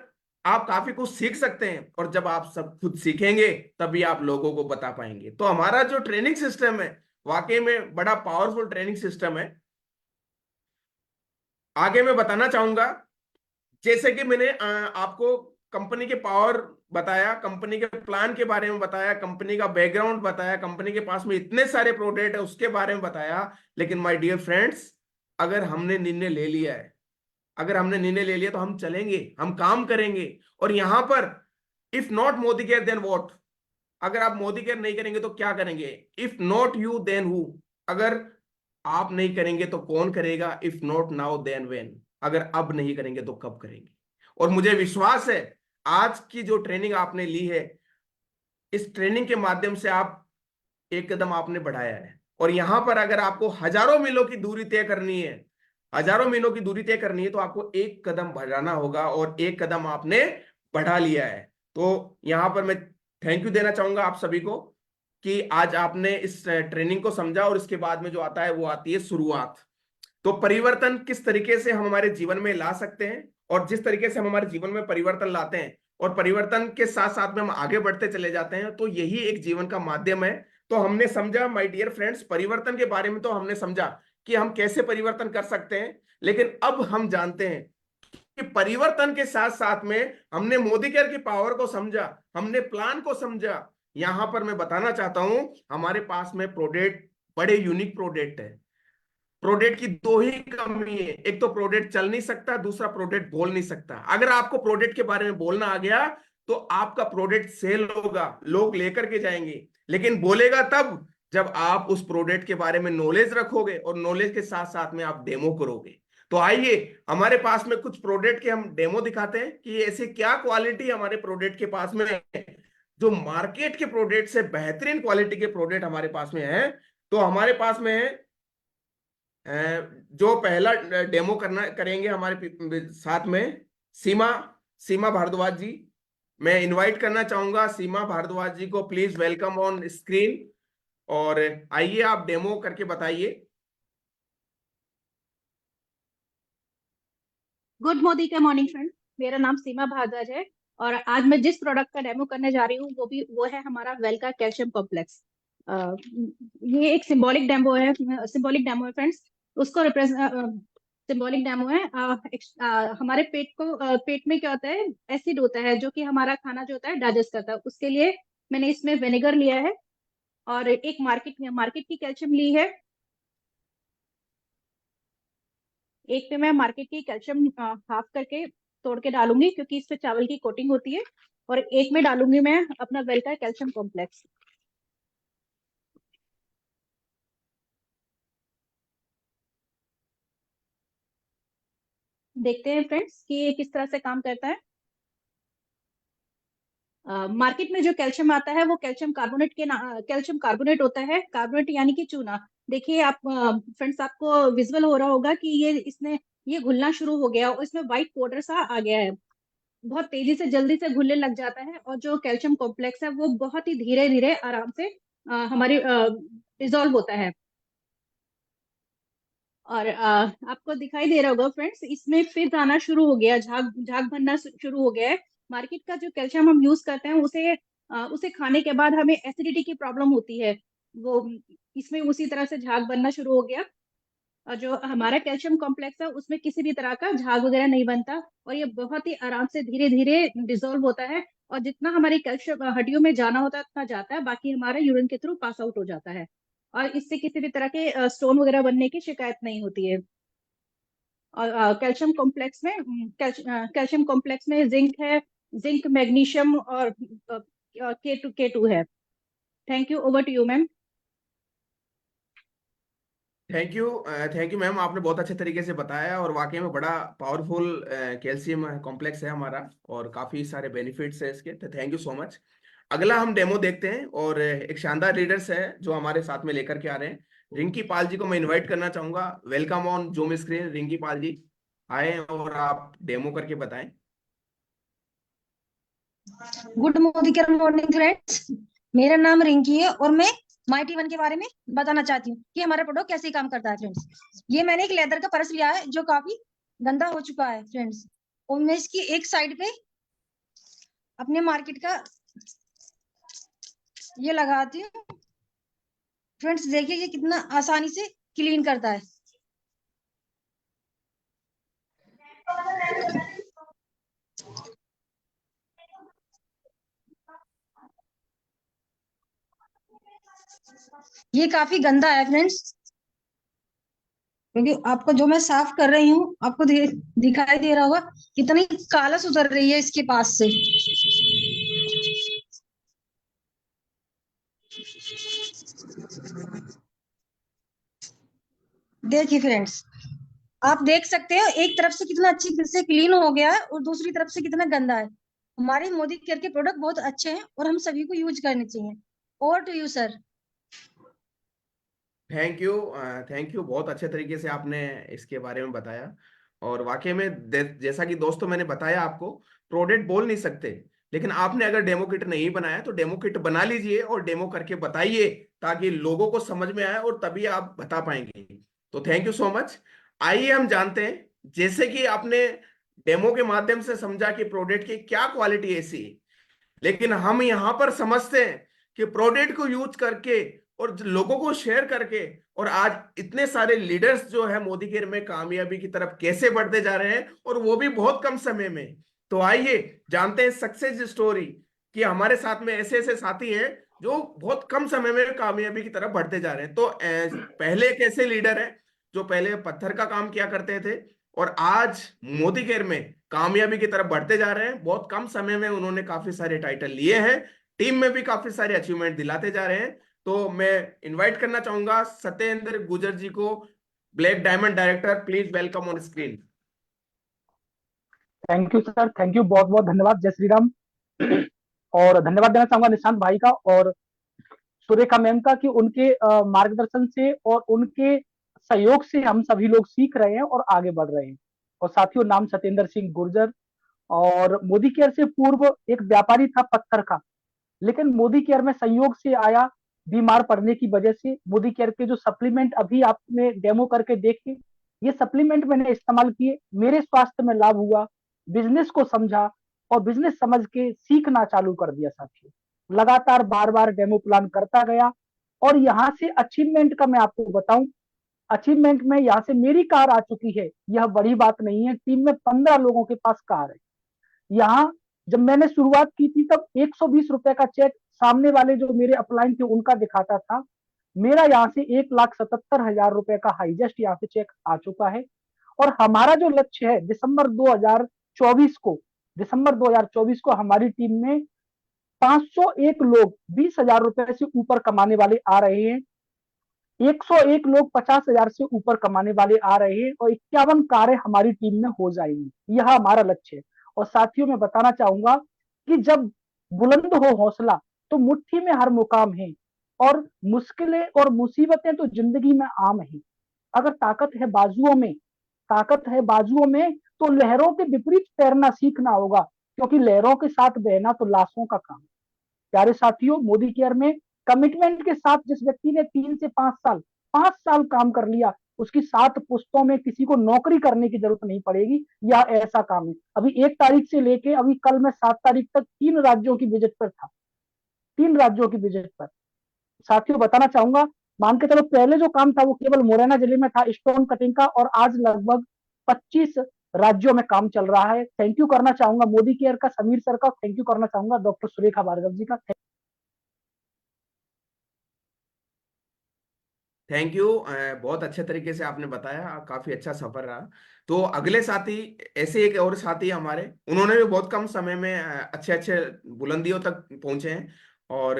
आप काफी कुछ सीख सकते हैं और जब आप सब खुद सीखेंगे तभी आप लोगों को बता पाएंगे। तो हमारा जो ट्रेनिंग सिस्टम है वाकई में बड़ा पावरफुल ट्रेनिंग सिस्टम है। आगे मैं बताना चाहूंगा, जैसे कि मैंने आपको कंपनी के पावर बताया, कंपनी के प्लान के बारे में बताया, कंपनी का बैकग्राउंड बताया, कंपनी के पास में इतने सारे प्रोडक्ट है उसके बारे में बताया। लेकिन माय डियर फ्रेंड्स, अगर हमने निर्णय ले लिया है, अगर हमने निर्णय ले लिया तो हम चलेंगे, हम काम करेंगे। और यहां पर if not Modi care then what, अगर आप मोदी केयर नहीं करेंगे तो क्या करेंगे? If not you then who, अगर आप नहीं करेंगे तो कौन करेगा? If not now then when, अगर अब नहीं करेंगे तो कब करेंगे? और मुझे विश्वास है आज की जो ट्रेनिंग आपने ली है, इस ट्रेनिंग के माध्यम से आप एक कदम आपने बढ़ाया है। और यहां पर अगर आपको हजारों मीलों की दूरी तय करनी है, हजारों मीलों की दूरी तय करनी है, तो आपको एक कदम बढ़ाना होगा, और एक कदम आपने बढ़ा लिया है। तो यहां पर मैं थैंक यू देना चाहूंगा आप सभी को कि आज आपने इस ट्रेनिंग को समझा, और इसके बाद में जो आता है वो आती है शुरुआत। तो परिवर्तन किस तरीके से हम हमारे जीवन में ला सकते हैं, और जिस तरीके से हम हमारे जीवन में परिवर्तन लाते हैं और परिवर्तन के साथ साथ में हम आगे बढ़ते चले जाते हैं, तो यही एक जीवन का माध्यम है। तो हमने समझा माय डियर फ्रेंड्स, परिवर्तन के बारे में तो हमने समझा कि हम कैसे परिवर्तन कर सकते हैं, लेकिन अब हम जानते हैं कि परिवर्तन के साथ साथ में हमने मोदी केयर की पावर को समझा, हमने प्लान को समझा। यहां पर मैं बताना चाहता हूं, हमारे पास में प्रोडक्ट बड़े यूनिक प्रोडक्ट है। प्रोडक्ट की दो ही कमी है, एक तो प्रोडक्ट चल नहीं सकता, दूसरा प्रोडक्ट बोल नहीं सकता। अगर आपको प्रोडक्ट के बारे में बोलना आ गया तो आपका प्रोडक्ट सेल होगा, लोग लेकर के जाएंगे, लेकिन बोलेगा तब जब आप उस प्रोडक्ट के बारे में नॉलेज रखोगे, और नॉलेज के साथ साथ में आप डेमो करोगे। तो आइए हमारे पास में कुछ प्रोडक्ट के हम डेमो दिखाते हैं कि ऐसे क्या क्वालिटी हमारे प्रोडक्ट के पास में है, जो मार्केट के प्रोडक्ट से बेहतरीन क्वालिटी के प्रोडक्ट हमारे पास में है। तो हमारे पास में है जो पहला डेमो करना करेंगे हमारे साथ में सीमा सीमा भारद्वाज जी। मैं इनवाइट करना चाहूंगा सीमा भारद्वाज जी को, प्लीज वेलकम ऑन स्क्रीन। और आइए आप डेमो करके बताइए। गुड मोदी के मॉर्निंग फ्रेंड, मेरा नाम सीमा भारद्वाज है और आज मैं जिस प्रोडक्ट का डेमो करने जा रही हूँ वो है हमारा वेल्का कैल्शियम कॉम्प्लेक्स। ये एक सिंबॉलिक डेमो है फ्रेंड्स। उसको रिप्रेजेंट सिंबॉलिक डेमो है। हमारे पेट में क्या होता है, एसिड होता है जो कि हमारा खाना जो होता है डाइजेस्ट करता है। उसके लिए मैंने इसमें विनेगर लिया है और एक मार्केट की कैल्शियम ली है। एक पे मैं मार्केट की कैल्शियम हाफ करके तोड़ के डालूंगी क्योंकि इस पे चावल की कोटिंग होती है, और एक में डालूंगी मैं अपना वेल्का कैल्शियम कॉम्प्लेक्स। देखते हैं फ्रेंड्स कि ये किस तरह से काम करता है। मार्केट में जो कैल्शियम आता है वो कैल्शियम कार्बोनेट होता है। कार्बोनेट यानी कि चूना। देखिए आप फ्रेंड्स, आपको विजुअल हो रहा होगा कि ये घुलना शुरू हो गया और इसमें व्हाइट पाउडर सा आ गया है। बहुत तेजी से जल्दी से घुलने लग जाता है, और जो कैल्शियम कॉम्प्लेक्स है वो बहुत ही धीरे धीरे आराम से हमारी डिजोल्व होता है। और आपको दिखाई दे रहा होगा फ्रेंड्स, इसमें फिर आना शुरू हो गया, झाग झाग बनना शुरू हो गया है। मार्केट का जो कैल्शियम हम यूज करते हैं उसे खाने के बाद हमें एसिडिटी की प्रॉब्लम होती है। वो इसमें उसी तरह से झाग बनना शुरू हो गया। और जो हमारा कैल्शियम कॉम्प्लेक्स है उसमें किसी भी तरह का झाग वगैरह नहीं बनता, और ये बहुत ही आराम से धीरे धीरे डिजोल्व होता है। और जितना हमारी कैल्शियम हड्डियों में जाना होता है उतना जाता है, बाकी हमारा यूरिन के थ्रू पास आउट हो जाता है। और इससे किसी भी तरह के स्टोन वगैरह बनने की शिकायत नहीं होती है। और कैल्शियम कॉम्प्लेक्स में जिंक है, जिंक मैग्नीशियम और के टू है। Thank you. Over to you ma'am. Thank you. Thank you ma'am, आपने बहुत अच्छे तरीके से बताया, और वाकई में बड़ा पावरफुल कैल्शियम कॉम्प्लेक्स है हमारा, और काफी सारे बेनिफिट्स है इसके। तो थैंक यू सो मच। अगला हम डेमो देखते हैं, और एक शानदार लीडर्स है जो हमारे साथ में लेकर के आ रहे हैं। रिंकी पाल जी को मैं इनवाइट करना चाहूंगा। Welcome on Zoom screen Rinki Pal ji, आए और आप डेमो करके बताएं। गुड मॉर्निंग फ्रेंड्स, मेरा नाम रिंकी है और मैं माइटी वन के बारे में बताना चाहती हूँ कि हमारा प्रोडक्ट कैसे काम करता है फ्रेंड्स। ये मैंने एक लेदर का पर्स लिया है जो काफी गंदा हो चुका है फ्रेंड्स, और मैं इसकी एक साइड पे अपने मार्केट का ये लगाती हूँ। फ्रेंड्स देखिए ये कितना आसानी से क्लीन करता है। ये काफी गंदा है फ्रेंड्स, क्योंकि आपको जो मैं साफ कर रही हूँ आपको दिखाई दे रहा होगा कितनी कालस उतर रही है इसके पास से। देखिए फ्रेंड्स, आप देख सकते हो एक तरफ से कितना अच्छी तरह से क्लीन हो गया है और दूसरी तरफ से कितना गंदा है। हमारे मोदी केयर के प्रोडक्ट बहुत अच्छे हैं और हम सभी को यूज करने चाहिए। Over to you sir. Thank you, बहुत अच्छे तरीके से आपने इसके बारे में बताया। और वाकई में जैसा कि दोस्तों मैंने बताया आपको, प्रोडक्ट बोल नहीं सकते, लेकिन आपने अगर डेमो किट नहीं बनाया तो डेमो किट बना लीजिए और डेमो करके बताइए, ताकि लोगों को समझ में आए और तभी आप बता पाएंगे। तो थैंक यू सो मच। आइए हम जानते हैं, जैसे कि आपने डेमो के माध्यम से समझा कि प्रोडक्ट की क्या क्वालिटी ऐसी है, लेकिन हम यहां पर समझते हैं कि प्रोडक्ट को यूज करके और लोगों को शेयर करके और आज इतने सारे लीडर्स जो है मोदी केयर में कामयाबी की तरफ कैसे बढ़ते जा रहे हैं, और वो भी बहुत कम समय में। तो आइए जानते हैं सक्सेस स्टोरी, कि हमारे साथ में ऐसे ऐसे साथी हैं जो बहुत कम समय में कामयाबी की तरफ बढ़ते जा रहे हैं। तो पहले एक ऐसे लीडर है जो पहले पत्थर का काम किया करते थे और आज मोदी केयर में कामयाबी की तरफ बढ़ते जा रहे हैं। बहुत कम समय में उन्होंने काफी सारे टाइटल लिए हैं, टीम में भी काफी सारे अचीवमेंट दिलाते जा रहे हैं। तो मैं इनवाइट करना चाहूंगा सत्येंद्र गुजर जी को, black diamond director, please welcome on screen. Thank you sir, thank you, बहुत बहुत धन्यवाद। जय श्री राम। और धन्यवाद देना चाहूंगा निशांत भाई का और सुरेखा मैम का, कि उनके मार्गदर्शन से और उनके सहयोग से हम सभी लोग सीख रहे हैं और आगे बढ़ रहे हैं। और साथियों, नाम सत्येंद्र सिंह गुर्जर, और मोदी केयर से पूर्व एक व्यापारी था पत्थर का, लेकिन मोदी केयर में संयोग से आया। बीमार पड़ने की वजह से मोदी केयर के जो सप्लीमेंट अभी आपने डेमो करके देखे, ये सप्लीमेंट मैंने इस्तेमाल किए, मेरे स्वास्थ्य में लाभ हुआ, बिजनेस को समझा और बिजनेस समझ के सीखना चालू कर दिया साथियों। लगातार बार बार डेमो प्लान करता गया और यहाँ से अचीवमेंट का मैं आपको बताऊं, अचीवमेंट में यहाँ से मेरी कार आ चुकी है, यह बड़ी बात नहीं है। टीम में 15 लोगों के पास कार है। यहाँ जब मैंने शुरुआत की थी तब 120 रुपए का चेक सामने वाले जो मेरे अपलाइन थे उनका दिखाता था। मेरा यहाँ से 1,77,000 रुपए का हाईएस्ट यहाँ से चेक आ चुका है। और हमारा जो लक्ष्य है दिसंबर 2024 को हमारी टीम में 501 लोग 20,000 रुपए से ऊपर कमाने वाले आ रहे हैं, 101 लोग 50,000 से ऊपर कमाने वाले आ रहे हैं और 51 कारें हमारी टीम में हो जाएंगी। यह हमारा लक्ष्य है। और साथियों, मैं बताना चाहूंगा कि जब बुलंद हो हौसला तो मुट्ठी में हर मुकाम है, और मुश्किलें और मुसीबतें तो जिंदगी में आम है। अगर ताकत है बाजुओं में तो लहरों के विपरीत तैरना सीखना होगा, क्योंकि लहरों के साथ बहना तो लाशों का काम। प्यारे साथियों, मोदी केयर में कमिटमेंट के साथ जिस व्यक्ति ने 3 से 5 साल काम कर लिया, उसकी 7 पुश्तों में किसी को नौकरी करने की जरूरत नहीं पड़ेगी। यह ऐसा काम है। अभी 1 तारीख से लेके अभी कल मैं 7 तारीख तक 3 राज्यों की विजिट पर था, 3 राज्यों की विजिट पर। साथियों, बताना चाहूंगा, मान के चलो पहले जो काम था वो केवल मुरैना जिले में था, स्टोन कटिंग का, और आज लगभग 25 राज्यों में काम चल रहा है। थैंक यू करना चाहूंगा मोदी केयर का, समीर सर का, थैंक यू करना चाहूंगा डॉक्टर सुरेखा भार्गव जी का। थैंक यू, बहुत अच्छे तरीके से आपने बताया, काफी अच्छा सफर रहा। तो अगले साथी, ऐसे एक और साथी हमारे, उन्होंने भी बहुत कम समय में अच्छे अच्छे बुलंदियों तक पहुंचे हैं और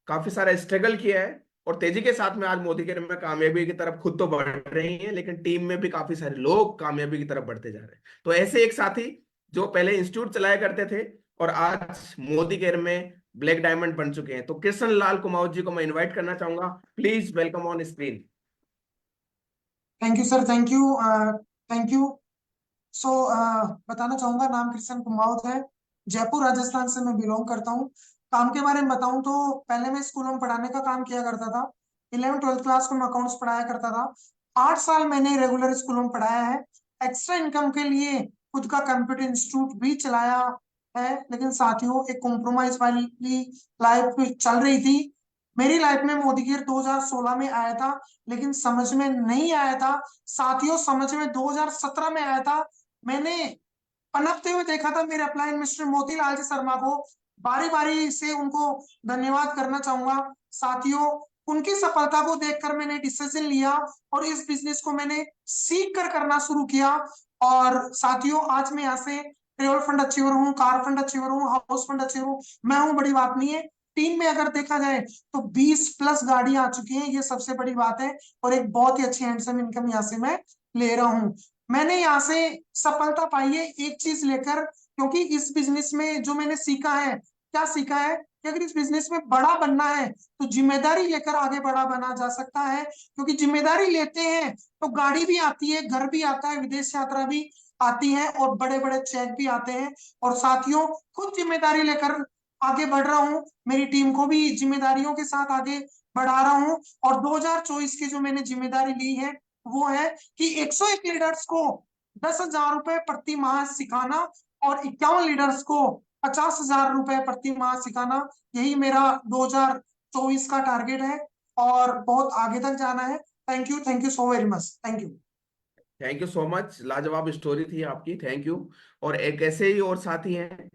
काफी सारा स्ट्रगल किया है, और तेजी के साथ में आज मोदी केयर में कामयाबी की तरफ खुद तो बढ़ रही है, लेकिन टीम में भी काफी सारे लोग कामयाबी की तरफ बढ़ते जा रहे हैं। तो ऐसे एक साथी जो पहले इंस्टीट्यूट चलाया करते थे और आज मोदी केयर में ब्लैक डायमंड बन चुके हैं, तो कृष्ण लाल कुमार जी को मैं इनवाइट करना चाहूंगा, please welcome on screen. Thank you sir, thank you, thank you. So बताना चाहूंगा, नाम कृष्ण कुमावत है, जयपुर राजस्थान से मैं बिलोंग करता हूँ। काम के बारे में बताऊं तो पहले मैं स्कूलों में पढ़ाने का काम किया करता था। 11th-12th क्लास को मैं अकाउंट्स पढ़ाया करता था। 8 साल मैंने रेगुलर स्कूलों में पढ़ाया है। एक्स्ट्रा इनकम के लिए खुद का कंप्यूटर इंस्टीट्यूट भी चलाया है, लेकिन साथियों एक कॉम्प्रोमाइज वाली लाइफ चल रही थी। मेरी लाइफ में मोदी केयर 2016 में आया था, लेकिन समझ में नहीं आया था। साथियों, समझ में 2017 में आया था। मैंने पनपते हुए देखा था मेरे अपलाइन मिस्टर मोतीलाल जी शर्मा को। बारी बारी से उनको धन्यवाद करना चाहूंगा। साथियों, उनकी सफलता को देखकर मैंने डिसीजन लिया और इस बिजनेस को मैंने सीख कर करना शुरू किया। और साथियों, आज मैं यहाँ से ट्रेवल फंड अचीवर हूँ, कार फंड अचीवर हूँ, हाउस फंड अचीवर हूँ। मैं हूँ, बड़ी बात नहीं है। टीम में अगर देखा जाए तो 20+ गाड़ियां आ चुकी हैं, ये सबसे बड़ी बात है। और एक बहुत ही अच्छी हैंडसम इनकम यहाँ से मैं ले रहा हूँ। मैंने यहाँ से सफलता पाई है एक चीज लेकर, क्योंकि इस बिजनेस में जो मैंने सीखा है, क्या सीखा है, कि अगर इस बिजनेस में बड़ा बनना है तो जिम्मेदारी लेकर आगे बड़ा बना जा सकता है, क्योंकि जिम्मेदारी लेते हैं तो गाड़ी भी आती है, घर भी आता है, विदेश यात्रा भी आती है और बड़े बड़े चेक भी आते हैं। और साथियों, खुद जिम्मेदारी लेकर आगे बढ़ रहा हूँ, मेरी टीम को भी जिम्मेदारियों के साथ आगे बढ़ा रहा हूँ। और 2024 की जो मैंने जिम्मेदारी ली है वो है कि 101 लीडर्स को 10,000 रुपए प्रति माह सिखाना और 51 लीडर्स को 50,000 रुपए प्रति माह सिखाना। यही मेरा 2024 का टारगेट है और बहुत आगे तक जाना है। Thank you so very much. Thank you so much. लाजवाब स्टोरी थी आपकी, थैंक यू। और एक ऐसे ही और साथी हैं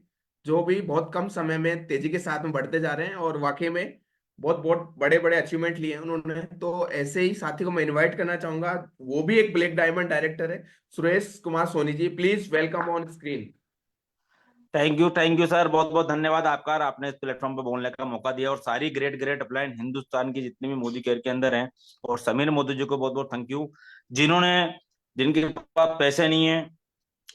जो भी बहुत कम समय में तेजी के साथ में बढ़ते जा रहे हैं और वाकई में बहुत बहुत बड़े बड़े अचीवमेंट लिए हैं उन्होंने। तो ऐसे ही साथी को मैं इनवाइट करना चाहूंगा, वो भी एक ब्लैक डायमंड डायरेक्टर है, Suresh Kumar Soni ji, please welcome on screen. Thank you sir, बहुत बहुत धन्यवाद आपका, आपने इस प्लेटफॉर्म पे बोलने का मौका दिया। और सारी ग्रेट ग्रेट अपलाइन हिंदुस्तान की जितनी भी मोदी केयर के अंदर हैं, और समीर मोदी जी को बहुत बहुत थैंक यू, जिनके पास पैसे नहीं है,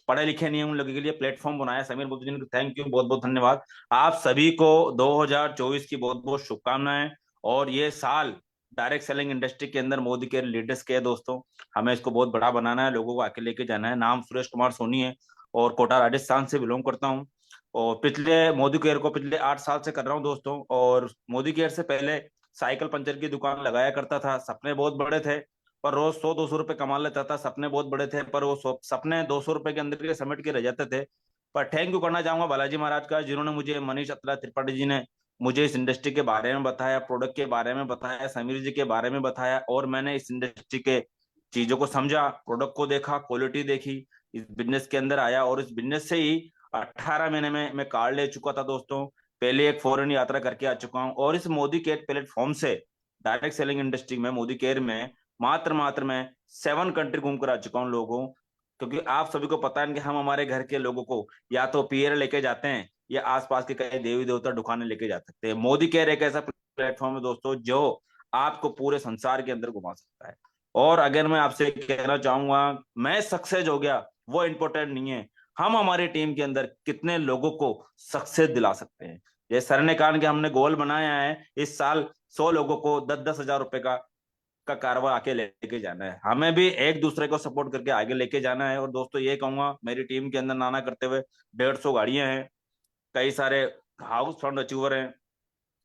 पढ़े लिखे नहीं है, उन लोगों के लिए प्लेटफॉर्म बनाया समीर मोदी जी ने। थैंक यू, बहुत बहुत धन्यवाद। आप सभी को 2024 की बहुत बहुत शुभकामनाएं। और ये साल डायरेक्ट सेलिंग इंडस्ट्री के अंदर मोदी केयर लीडर्स के है दोस्तों, हमें इसको बहुत बड़ा बनाना है, लोगों को आके लेके जाना है। नाम सुरेश कुमार सोनी है और कोटा राजस्थान से बिलोंग करता हूँ। और पिछले मोदी केयर को पिछले 8 साल से कर रहा हूँ दोस्तों। और मोदी केयर से पहले साइकिल पंचर की दुकान लगाया करता था। सपने बहुत बड़े थे, पर रोज 100-200 रुपए कमा लेता था। सपने बहुत बड़े थे, पर वो सपने 200 रुपए के अंदर के समेट के रह जाते थे। पर थैंक यू करना चाहूंगा बालाजी महाराज का, जिन्होंने मुझे, मनीष अत्ला त्रिपाठी जी ने मुझे इस इंडस्ट्री के बारे में बताया, प्रोडक्ट के बारे में बताया, समीर जी के बारे में बताया, और मैंने इस इंडस्ट्री के चीजों को समझा, प्रोडक्ट को देखा, क्वालिटी देखी, इस बिजनेस के अंदर आया। और इस बिजनेस से ही 18 महीने में मैं कार्ड ले चुका था दोस्तों। पहले एक फॉरेन यात्रा करके आ चुका हूँ। और इस मोदी केयर प्लेटफॉर्म से डायरेक्ट सेलिंग इंडस्ट्री में, मोदी केयर में मात्र मैं 7 कंट्री घूम कर आ चुका हूँ लोगों। क्योंकि आप सभी को पता है कि हम हमारे घर के लोगों को या तो पीएर लेके जाते हैं या आसपास के कई देवी देवता दुकानें लेके जा सकते हैं। मोदी केयर एक ऐसा प्लेटफॉर्म है दोस्तों जो आपको पूरे संसार के अंदर घुमा सकता है। और अगर मैं आपसे कहना चाहूंगा, मैं सक्सेस हो गया वो इंपॉर्टेंट नहीं है, हम हमारी टीम के अंदर कितने लोगों को सक्सेस दिला सकते हैं। जैसे सर ने कहा कि हमने गोल बनाया है इस साल 100 लोगों को 10-10 हजार रुपए का कारोबार आके लेके जाना है। हमें भी एक दूसरे को सपोर्ट करके आगे लेके जाना है। और दोस्तों ये कहूंगा, मेरी टीम के अंदर नाना करते हुए 150 गाड़ियां हैं, कई सारे हाउस फंड अचीवर हैं,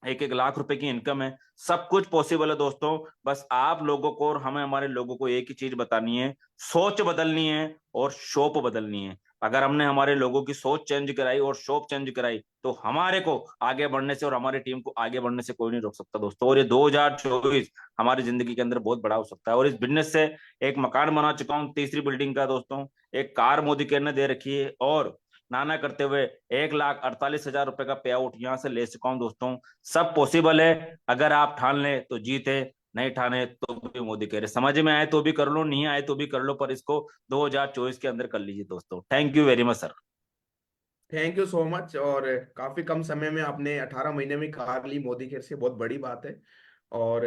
1-1 लाख रुपए की इनकम है। सब कुछ पॉसिबल है दोस्तों। बस आप लोगों को और हमें, हमारे लोगों को एक ही चीज बतानी है, सोच बदलनी है और शॉप बदलनी है। अगर हमने हमारे लोगों की सोच चेंज कराई और शॉप चेंज कराई तो हमारे को आगे बढ़ने से और हमारी टीम को आगे बढ़ने से कोई नहीं रोक सकता दोस्तों। और ये 2024 हमारी जिंदगी के अंदर बहुत बड़ा हो सकता है। और इस बिजनेस से एक मकान बना चुका हूँ 3री बिल्डिंग का दोस्तों, एक कार मोदी केयर ने दे रखी है, और नाना करते हुए 1,48,000 रुपए का पे आउट यहाँ से ले चुका हूँ दोस्तों। सब पॉसिबल है, अगर आप ठान ले तो जीते, नहीं ठाने तो भी मोदी कह रहे, समझ में आए तो भी कर लो, नहीं आए तो भी कर लो, पर इसको 2024 के अंदर कर लीजिए दोस्तों। Thank you very much sir. Thank you so much. और काफी कम समय में आपने 18 महीने में कार ली मोदी केयर से, बहुत बड़ी बात है। और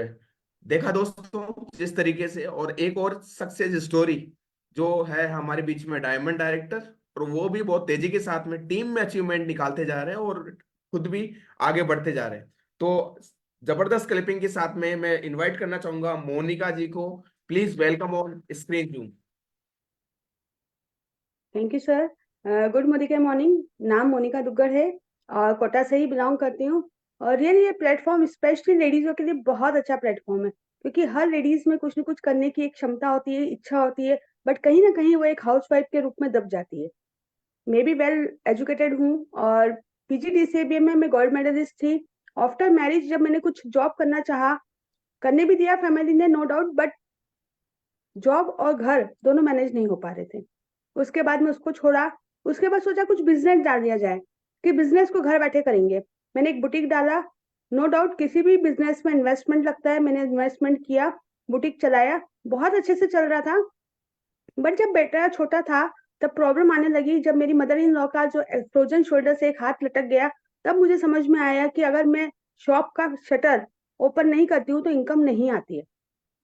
देखा दोस्तों जिस तरीके से, और एक और सक्सेस स्टोरी जो है हमारे बीच में, डायमंड डायरेक्टर, और वो भी बहुत तेजी के साथ में टीम में अचीवमेंट निकालते जा रहे हैं और खुद भी आगे बढ़ते जा रहे हैं। तो जबरदस्त क्लिपिंग के साथ में मैं इनवाइट करना चाहूंगा मोनिका जी को, please welcome on screen zoom. Thank you sir. Good Modi morning. नाम मोनिका दुग्गड़ है और कोटा से ही बिलोंग करती हूँ। और ये प्लेटफॉर्म स्पेशली लेडीजों के लिए बहुत अच्छा प्लेटफॉर्म है, क्योंकि हर लेडीज में कुछ न कुछ करने की एक क्षमता होती है, इच्छा होती है, बट कहीं ना कहीं वो एक हाउसवाइफ के रूप में दब जाती है। मैं भी वेल एजुकेटेड हूँ और PGDCA में मैं गोल्ड मेडलिस्ट थी। आफ्टर मैरिज जब मैंने कुछ जॉब करना चाहा, करने भी दिया फैमिली ने, नो डाउट, बट जॉब और घर दोनों मैनेज नहीं हो पा रहे थे। उसके बाद में उसको छोड़ा। उसके बाद सोचा कुछ बिजनेस डाल दिया जाए, कि बिजनेस को घर बैठे करेंगे। मैंने एक बुटीक डाला। नो डाउट किसी भी बिजनेस में इन्वेस्टमेंट लगता है, मैंने इन्वेस्टमेंट किया, बुटीक चलाया, बहुत अच्छे से चल रहा था। बट जब बेटा छोटा था तब प्रॉब्लम आने लगी। जब मेरी मदर इन लॉ का जो फ्रोजन शोल्डर से एक हाथ लटक गया, तब मुझे समझ में आया कि अगर मैं शॉप का शटर ओपन नहीं करती हूँ तो इनकम नहीं आती है।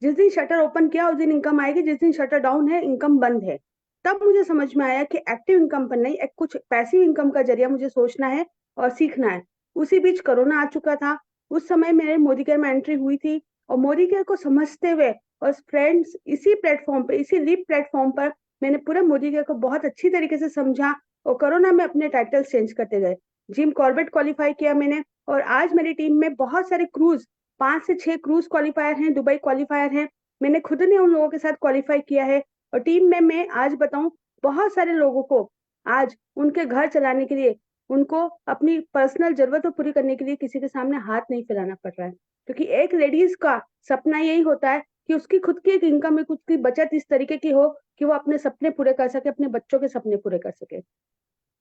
जिस दिन शटर ओपन किया उस दिन इनकम आएगी, जिस दिन शटर डाउन है इनकम बंद है। तब मुझे समझ में आया कि एक्टिव इनकम पर नहीं, एक कुछ पैसिव इनकम का जरिया मुझे सोचना है और सीखना है। उसी बीच कोरोना आ चुका था। उस समय मेरे मोदी केयर में एंट्री हुई थी और मोदी केयर को समझते हुए और फ्रेंड्स इसी प्लेटफॉर्म पे, इसी लिप प्लेटफॉर्म पर मैंने पूरे मोदी केयर को बहुत अच्छी तरीके से समझा और कोरोना में अपने टाइटल चेंज करते गए। जिम कॉर्बेट क्वालिफाई किया मैंने और आज मेरी टीम में बहुत सारे क्रूज, 5 से 6 क्रूज क्वालिफायर हैं, दुबई क्वालिफायर हैं। मैंने खुद ने उन लोगों के साथ क्वालिफाई किया है और टीम में मैं आज बताऊं बहुत सारे लोगों को आज उनके घर चलाने के लिए, उनको अपनी पर्सनल जरूरतों पूरी करने के लिए किसी के सामने हाथ नहीं फैलाना पड़ रहा है, क्योंकि एक लेडीज का सपना यही होता है कि उसकी खुद की एक इनकम में, खुद की बचत इस तरीके की हो कि वो अपने सपने पूरे कर सके, अपने बच्चों के सपने पूरे कर सके।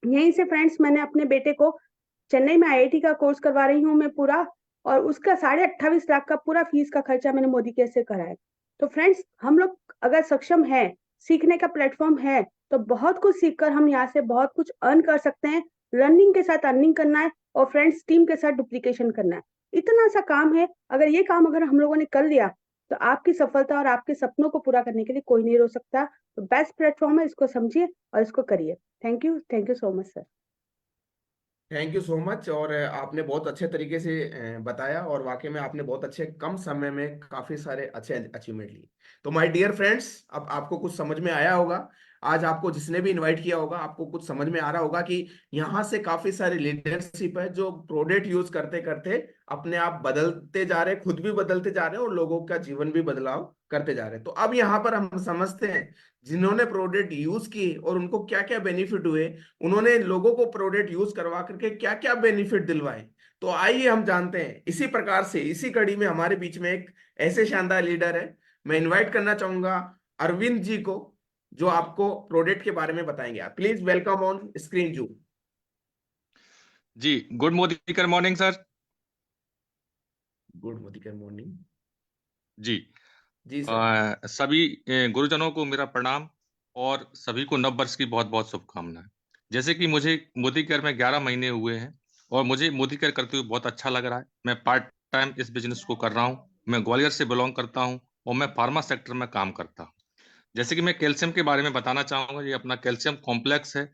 यहीं से फ्रेंड्स मैंने अपने बेटे को चेन्नई में IIT का कोर्स करवा रही हूँ मैं पूरा, और उसका 28.5 लाख का पूरा फीस का खर्चा मैंने मोदी केयर से करा है। तो फ्रेंड्स हम लोग अगर सक्षम है, सीखने का प्लेटफॉर्म है, तो बहुत कुछ सीखकर हम यहाँ से बहुत कुछ अर्न कर सकते हैं। लर्निंग के साथ अर्निंग करना है और फ्रेंड्स टीम के साथ डुप्लीकेशन करना है, इतना सा काम है। अगर ये काम अगर हम लोगों ने कर लिया तो आपकी सफलता और आपके सपनों को पूरा करने के लिए कोई नहीं रोक सकता। तो बेस्ट प्लेटफॉर्म है, इसको समझिए और इसको करिए। Thank you so much sir. Thank you so much. और आपने बहुत अच्छे तरीके से बताया और वाकई में आपने बहुत अच्छे कम समय में काफी सारे अच्छे अचीवमेंट लिए। तो माय डियर फ्रेंड्स, अब आपको कुछ समझ में आया होगा। आज आपको जिसने भी इनवाइट किया होगा आपको कुछ समझ में आ रहा होगा कि यहाँ से काफी सारी लीडरशिप है जो प्रोडक्ट यूज करते करते अपने आप बदलते जा रहे, खुद भी बदलते जा रहे हैं और लोगों का जीवन भी बदलाव करते जा रहे हैं। तो अब यहाँ पर हम समझते हैं जिन्होंने प्रोडक्ट यूज किए और उनको क्या क्या बेनिफिट हुए, उन्होंने लोगों को प्रोडक्ट यूज करवा करके क्या क्या बेनिफिट दिलवाए। तो आइए हम जानते हैं। इसी प्रकार से इसी कड़ी में हमारे बीच में एक ऐसे शानदार लीडर है, मैं इनवाइट करना चाहूंगा अरविंद जी को, जो आपको प्रोडक्ट के बारे में बताएंगे। आप प्लीज वेलकम ऑन स्क्रीन जू। जी, गुड मोदीकर मॉर्निंग सर। गुड मोदीकर मॉर्निंग जी जी सर। सभी गुरुजनों को मेरा प्रणाम और सभी को नव वर्ष की बहुत बहुत शुभकामनाएं। जैसे कि मुझे मोदी केयर में 11 महीने हुए हैं और मुझे मोदी केयर करते हुए बहुत अच्छा लग रहा है। मैं पार्ट टाइम इस बिजनेस को कर रहा हूँ। मैं ग्वालियर से बिलोंग करता हूँ और मैं फार्मा सेक्टर में काम करता हूँ। जैसे कि मैं कैल्शियम के बारे में बताना चाहूंगा। ये अपना कैल्शियम कॉम्प्लेक्स है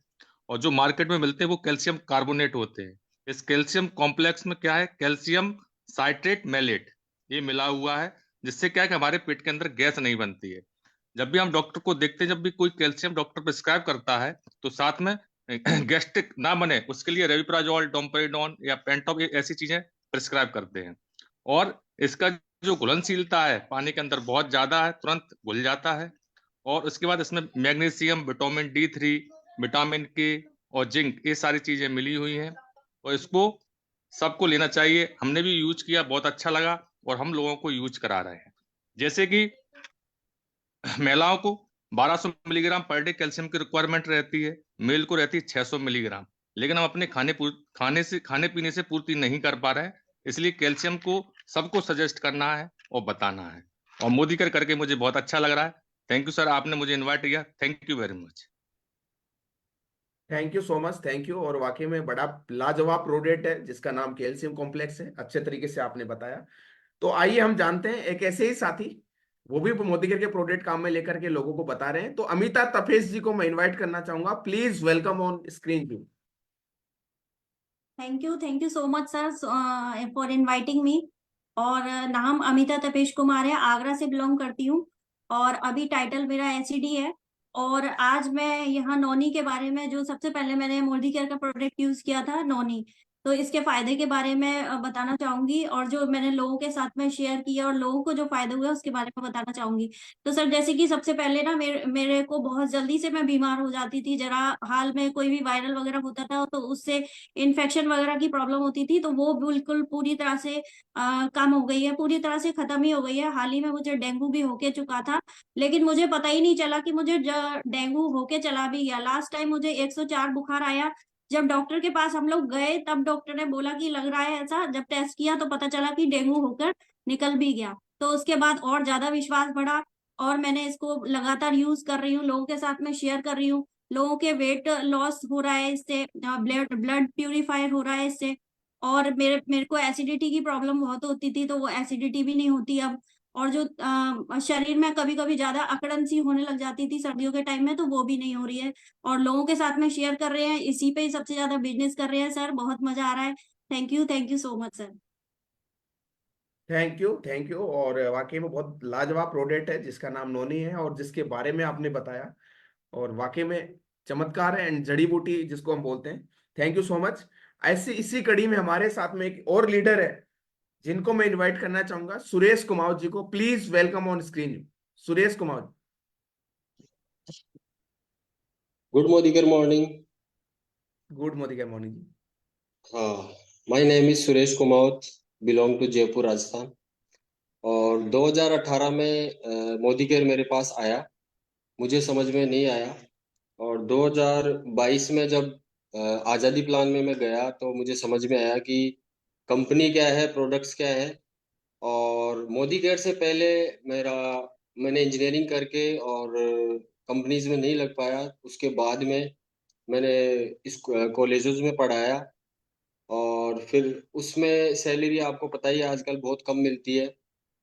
और जो मार्केट में मिलते हैं वो कैल्शियम कार्बोनेट होते हैं। इस कैल्शियम कॉम्प्लेक्स में क्या है, कैल्शियम साइट्रेट मैलेट ये मिला हुआ है, जिससे क्या है कि हमारे पेट के अंदर गैस नहीं बनती है। जब भी हम डॉक्टर को देखते हैं, जब भी कोई कैल्शियम डॉक्टर प्रिस्क्राइब करता है तो साथ में गैस्ट्रिक ना बने उसके लिए रेविप्राजोल, डोम्पेरिडोन या पेंटॉप ऐसी चीजें प्रिस्क्राइब करते हैं। और इसका जो घुलनशीलता है पानी के अंदर बहुत ज्यादा है, तुरंत घुल जाता है। और उसके बाद इसमें मैग्नीशियम, विटामिन D3, विटामिन के और जिंक ये सारी चीजें मिली हुई हैं और इसको सबको लेना चाहिए। हमने भी यूज किया, बहुत अच्छा लगा और हम लोगों को यूज करा रहे हैं। जैसे कि महिलाओं को 1200 मिलीग्राम पर डे कैल्शियम की रिक्वायरमेंट रहती है, मेल को रहती है 600 मिलीग्राम, लेकिन हम अपने खाने पीने से पूर्ति नहीं कर पा रहे हैं। इसलिए कैल्शियम को सबको सजेस्ट करना है और बताना है। और मोदी करके मुझे बहुत अच्छा लग रहा है। थैंक यू सर, आपने मुझे इनवाइट किया। Thank you very much. Thank you so much, thank you. और वाकई में बड़ा लाजवाब प्रोडक्ट है जिसका नाम कैल्शियम कॉम्प्लेक्स है। अच्छे तरीके से आपने बताया। तो आइए हम जानते हैं एक ऐसे ही साथी, वो भी मोदी केयर के प्रोडक्ट काम में लेकर के लोगों को बता रहे हैं। तो अमिता तपेश जी को मैं इनवाइट करना चाहूंगा। Please welcome on screen view. Thank you so much sir for inviting me. और नाम अमिता तपेश कुमार है, आगरा से बिलोंग करती हूँ और अभी टाइटल मेरा SED है। और आज मैं यहाँ नोनी के बारे में, जो सबसे पहले मैंने मोदी केयर का प्रोडक्ट यूज किया था नोनी, तो इसके फायदे के बारे में बताना चाहूंगी और जो मैंने लोगों के साथ में शेयर किया और लोगों को जो फायदे हुए उसके बारे में बताना चाहूंगी। तो सर जैसे कि सबसे पहले ना मेरे को बहुत जल्दी से मैं बीमार हो जाती थी। जरा हाल में कोई भी वायरल वगैरह होता था तो उससे इन्फेक्शन वगैरह की प्रॉब्लम होती थी, तो वो बिल्कुल पूरी तरह से कम हो गई है, पूरी तरह से खत्म ही हो गई है। हाल ही में मुझे डेंगू भी होके चुका था, लेकिन मुझे पता ही नहीं चला कि मुझे डेंगू होके चला भी गया। लास्ट टाइम मुझे 104 बुखार आया। जब डॉक्टर के पास हम लोग गए तब डॉक्टर ने बोला कि लग रहा है ऐसा। जब टेस्ट किया तो पता चला कि डेंगू होकर निकल भी गया। तो उसके बाद और ज्यादा विश्वास बढ़ा और मैंने इसको लगातार यूज कर रही हूँ, लोगों के साथ में शेयर कर रही हूँ। लोगों के वेट लॉस हो रहा है इससे, ब्लड प्यूरिफायर हो रहा है इससे। और मेरे को एसिडिटी की प्रॉब्लम बहुत होती थी, तो वो एसिडिटी भी नहीं होती अब। और जो शरीर में कभी कभी ज्यादा अकड़न सी होने लग जाती थी सर्दियों के टाइम में, तो वो भी नहीं हो रही है। और लोगों के साथ में शेयर कर रहे हैं, इसी पे ही सबसे ज्यादा बिजनेस कर रहे हैं सर। बहुत मजा आ रहा है। Thank you so much sir. Thank you. और वाकई में बहुत लाजवाब प्रोडक्ट है जिसका नाम नोनी है और जिसके बारे में आपने बताया, और वाकई में चमत्कार है एंड जड़ी बूटी जिसको हम बोलते हैं। Thank you so much. ऐसे इसी कड़ी में हमारे साथ में एक और लीडर है जिनको मैं इनवाइट करना चाहूंगा, सुरेश कुमार जी को। Please welcome on screen Suresh Kumar. Good morning. Good morning जी। हाँ, my name is Suresh Kumawat, belong to Jaipur Rajasthan. और 2018 में मोदी केयर मेरे पास आया, मुझे समझ में नहीं आया। और 2022 में जब आज़ादी प्लान में मैं गया तो मुझे समझ में आया कि कंपनी क्या है, प्रोडक्ट्स क्या है। और मोदी केयर से पहले मैंने इंजीनियरिंग करके और कंपनीज में नहीं लग पाया। उसके बाद में मैंने इस कॉलेजेस में पढ़ाया और फिर उसमें सैलरी आपको पता ही है आजकल बहुत कम मिलती है।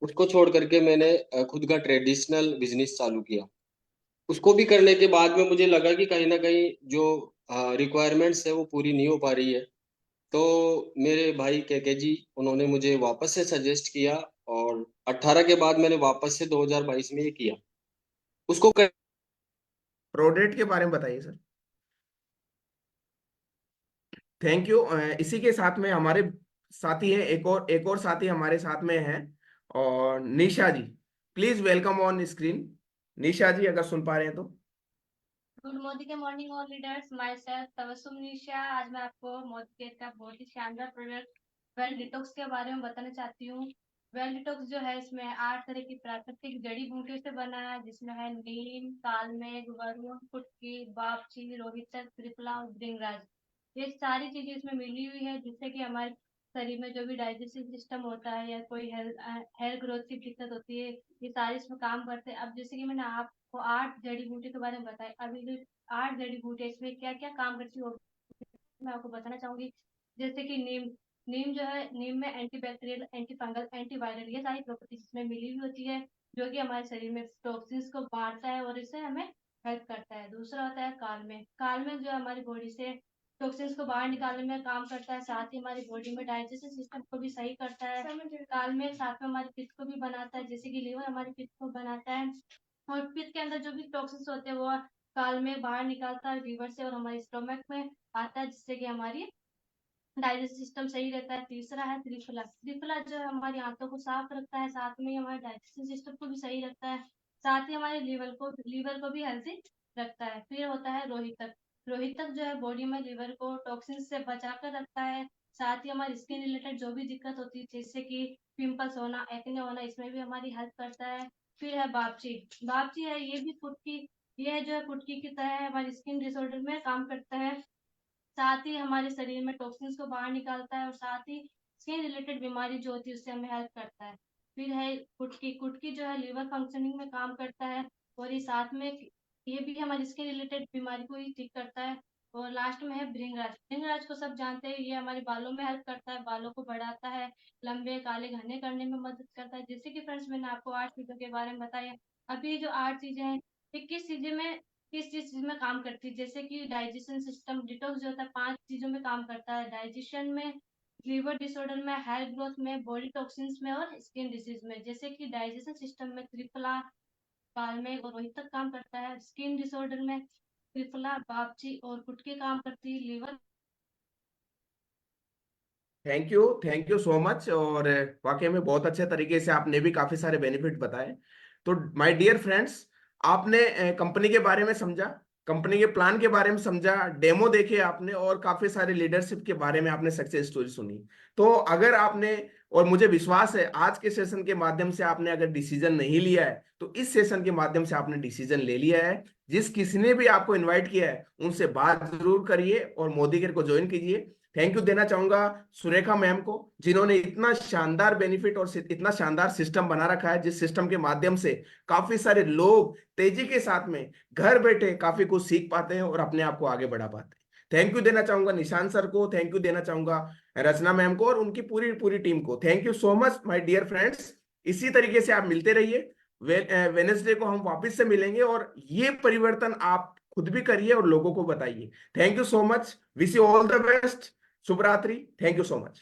उसको छोड़ करके मैंने खुद का ट्रेडिशनल बिजनेस चालू किया। उसको भी करने के बाद में मुझे लगा कि कहीं ना कहीं जो रिक्वायरमेंट्स है वो पूरी नहीं हो पा रही है। तो मेरे भाई के जी उन्होंने मुझे वापस से सजेस्ट किया और 18 के बाद मैंने वापस से 2022 में ये किया उसको कर... प्रोडक्ट के बारे में बताइए सर। Thank you. इसी के साथ में हमारे साथी हैं, एक और साथी हमारे साथ में हैं, और Nisha ji. Please welcome on screen Nisha ji, अगर सुन पा रहे हैं तो। गुड मोदी के morning all leaders, myself Tabassum Nisha. आज मैं आपको मोदी केयर का बहुत ही शानदार प्रोडक्ट वेल डिटॉक्स के बारे में बताना चाहती हूँ। वेल डिटॉक्स जो है इसमें 8 तरह की प्राकृतिक जड़ी बूटियों से बना है, जिसमें है नीम, कालमेघ, वरुण, फुटकी, बापची, रोहितक, त्रिफला और भृंगराज। ये सारी चीजें इसमें मिली हुई है जिससे कि हमारे शरीर में जो भी डाइजेस्टिव सिस्टम होता है या कोई हेयर ग्रोथ की दिक्कत होती है, ये सारे इसमें काम करते हैं। अब जैसे कि मैंने आपको 8 जड़ी बूटी के बारे में बताया, अभी जो 8 जड़ी बूटी इसमें क्या क्या काम करती है वो मैं आपको बताना चाहूंगी। जैसे कि नीम, नीम जो है, नीम में anti bacterial, anti fungal, anti viral ये सारी प्रॉपर्टीज इसमें मिली हुई होती है, जो कि हमारे शरीर में टॉक्सिन्स को मारता है और इससे हमें हेल्प करता है। दूसरा होता है कालमेघ। कालमेघ जो हमारी बॉडी से टॉक्सिन्स को बाहर निकालने में काम करता है, साथ ही हमारी बॉडी में डाइजेस्टिव सिस्टम को भी सही करता है। कालमेघ साथ में हमारे पित्त को भी बनाता है, जैसे कि लीवर हमारे पित्त को बनाता है, और पित्त के अंदर जो भी टॉक्सिन्स होते हैं वो कालमेघ बाहर निकालता है लीवर से और हमारे स्टोमक में आता है, जिससे कि हमारी डाइजेस्टिव सिस्टम सही रहता है। तीसरा है त्रिफला। त्रिफला जो है हमारी आंतों को साफ रखता है, साथ में हमारे डाइजेस्टिव सिस्टम को भी सही रखता है, साथ ही हमारे लीवर को भी हेल्थी रखता है। फिर होता है रोहितक। रोहितक जो है बॉडी में लीवर को टॉक्सिन से बचा कर रखता है, साथ ही हमारी स्किन रिलेटेड जो भी दिक्कत होती है जैसे कि पिंपल्स होना, एक्ने होना, इसमें भी हमारी हेल्प करता है। फिर है बापची। बापची है, ये भी फुटकी, ये जो है फुटकी की तरह हमारी स्किन डिसऑर्डर में काम करता है, साथ ही हमारे शरीर में टॉक्सिन्स को बाहर निकालता है और साथ ही स्किन रिलेटेड बीमारी जो होती है उससे हमें हेल्प करता है। फिर है कुटकी। कुटकी जो है लीवर फंक्शनिंग में काम करता है और ये साथ में ये भी हमारी स्किन रिलेटेड बीमारी को ही ठीक करता है। और लास्ट में है भृंगराज। भृंगराज को सब जानते हैं, ये हमारे बालों में हेल्प करता है, बालों को बढ़ाता है, लंबे काले घने करने में मदद करता है। जैसे कि फ्रेंड्स मैंने आपको 8 चीजों के बारे में बताया। अभी जो 8 चीजें हैं ये किस चीज में काम करती है, जैसे कि डाइजेशन सिस्टम डिटॉक्स जो होता है 5 चीजों में काम करता है, डाइजेशन में, लीवर डिसऑर्डर में, हेयर ग्रोथ में, बॉडी टॉक्सिन्स में और स्किन डिजीज में। जैसे कि डाइजेशन सिस्टम में त्रिफला, कालमेघ और रोहित तक काम करता है, स्किन डिसऑर्डर में त्रिफला, बापची और कुटकी काम करती है, liver. Thank you so much. और वाकई में बहुत अच्छे तरीके से आपने भी काफी सारे बेनिफिट बताए। तो माय डियर फ्रेंड्स, आपने कंपनी के बारे में समझा, कंपनी के प्लान के बारे में समझा, डेमो देखे आपने, और काफी सारे लीडरशिप के बारे में आपने सक्सेस स्टोरी सुनी। तो अगर आपने, और मुझे विश्वास है आज के सेशन के माध्यम से आपने अगर डिसीजन नहीं लिया है तो इस सेशन के माध्यम से आपने डिसीजन ले लिया है। जिस किसी ने भी आपको इन्वाइट किया है उनसे बात जरूर करिए और मोदी केयर को ज्वाइन कीजिए। थैंक यू देना चाहूंगा सुरेखा मैम को, जिन्होंने इतना शानदार बेनिफिट और इतना शानदार सिस्टम बना रखा है, जिस सिस्टम के माध्यम से काफी सारे लोग तेजी के साथ में घर बैठे काफी कुछ सीख पाते हैं और अपने आप को आगे बढ़ा पाते हैं। थैंक यू देना चाहूंगा निशान सर को, थैंक यू देना चाहूंगा रचना मैम को और उनकी पूरी पूरी टीम को। Thank you so much my dear friends. इसी तरीके से आप मिलते रहिए। वेडनेसडे को हम वापस से मिलेंगे और ये परिवर्तन आप खुद भी करिए और लोगों को बताइए। Thank you so much, wish you all the best. शुभ रात्रि। Thank you so much.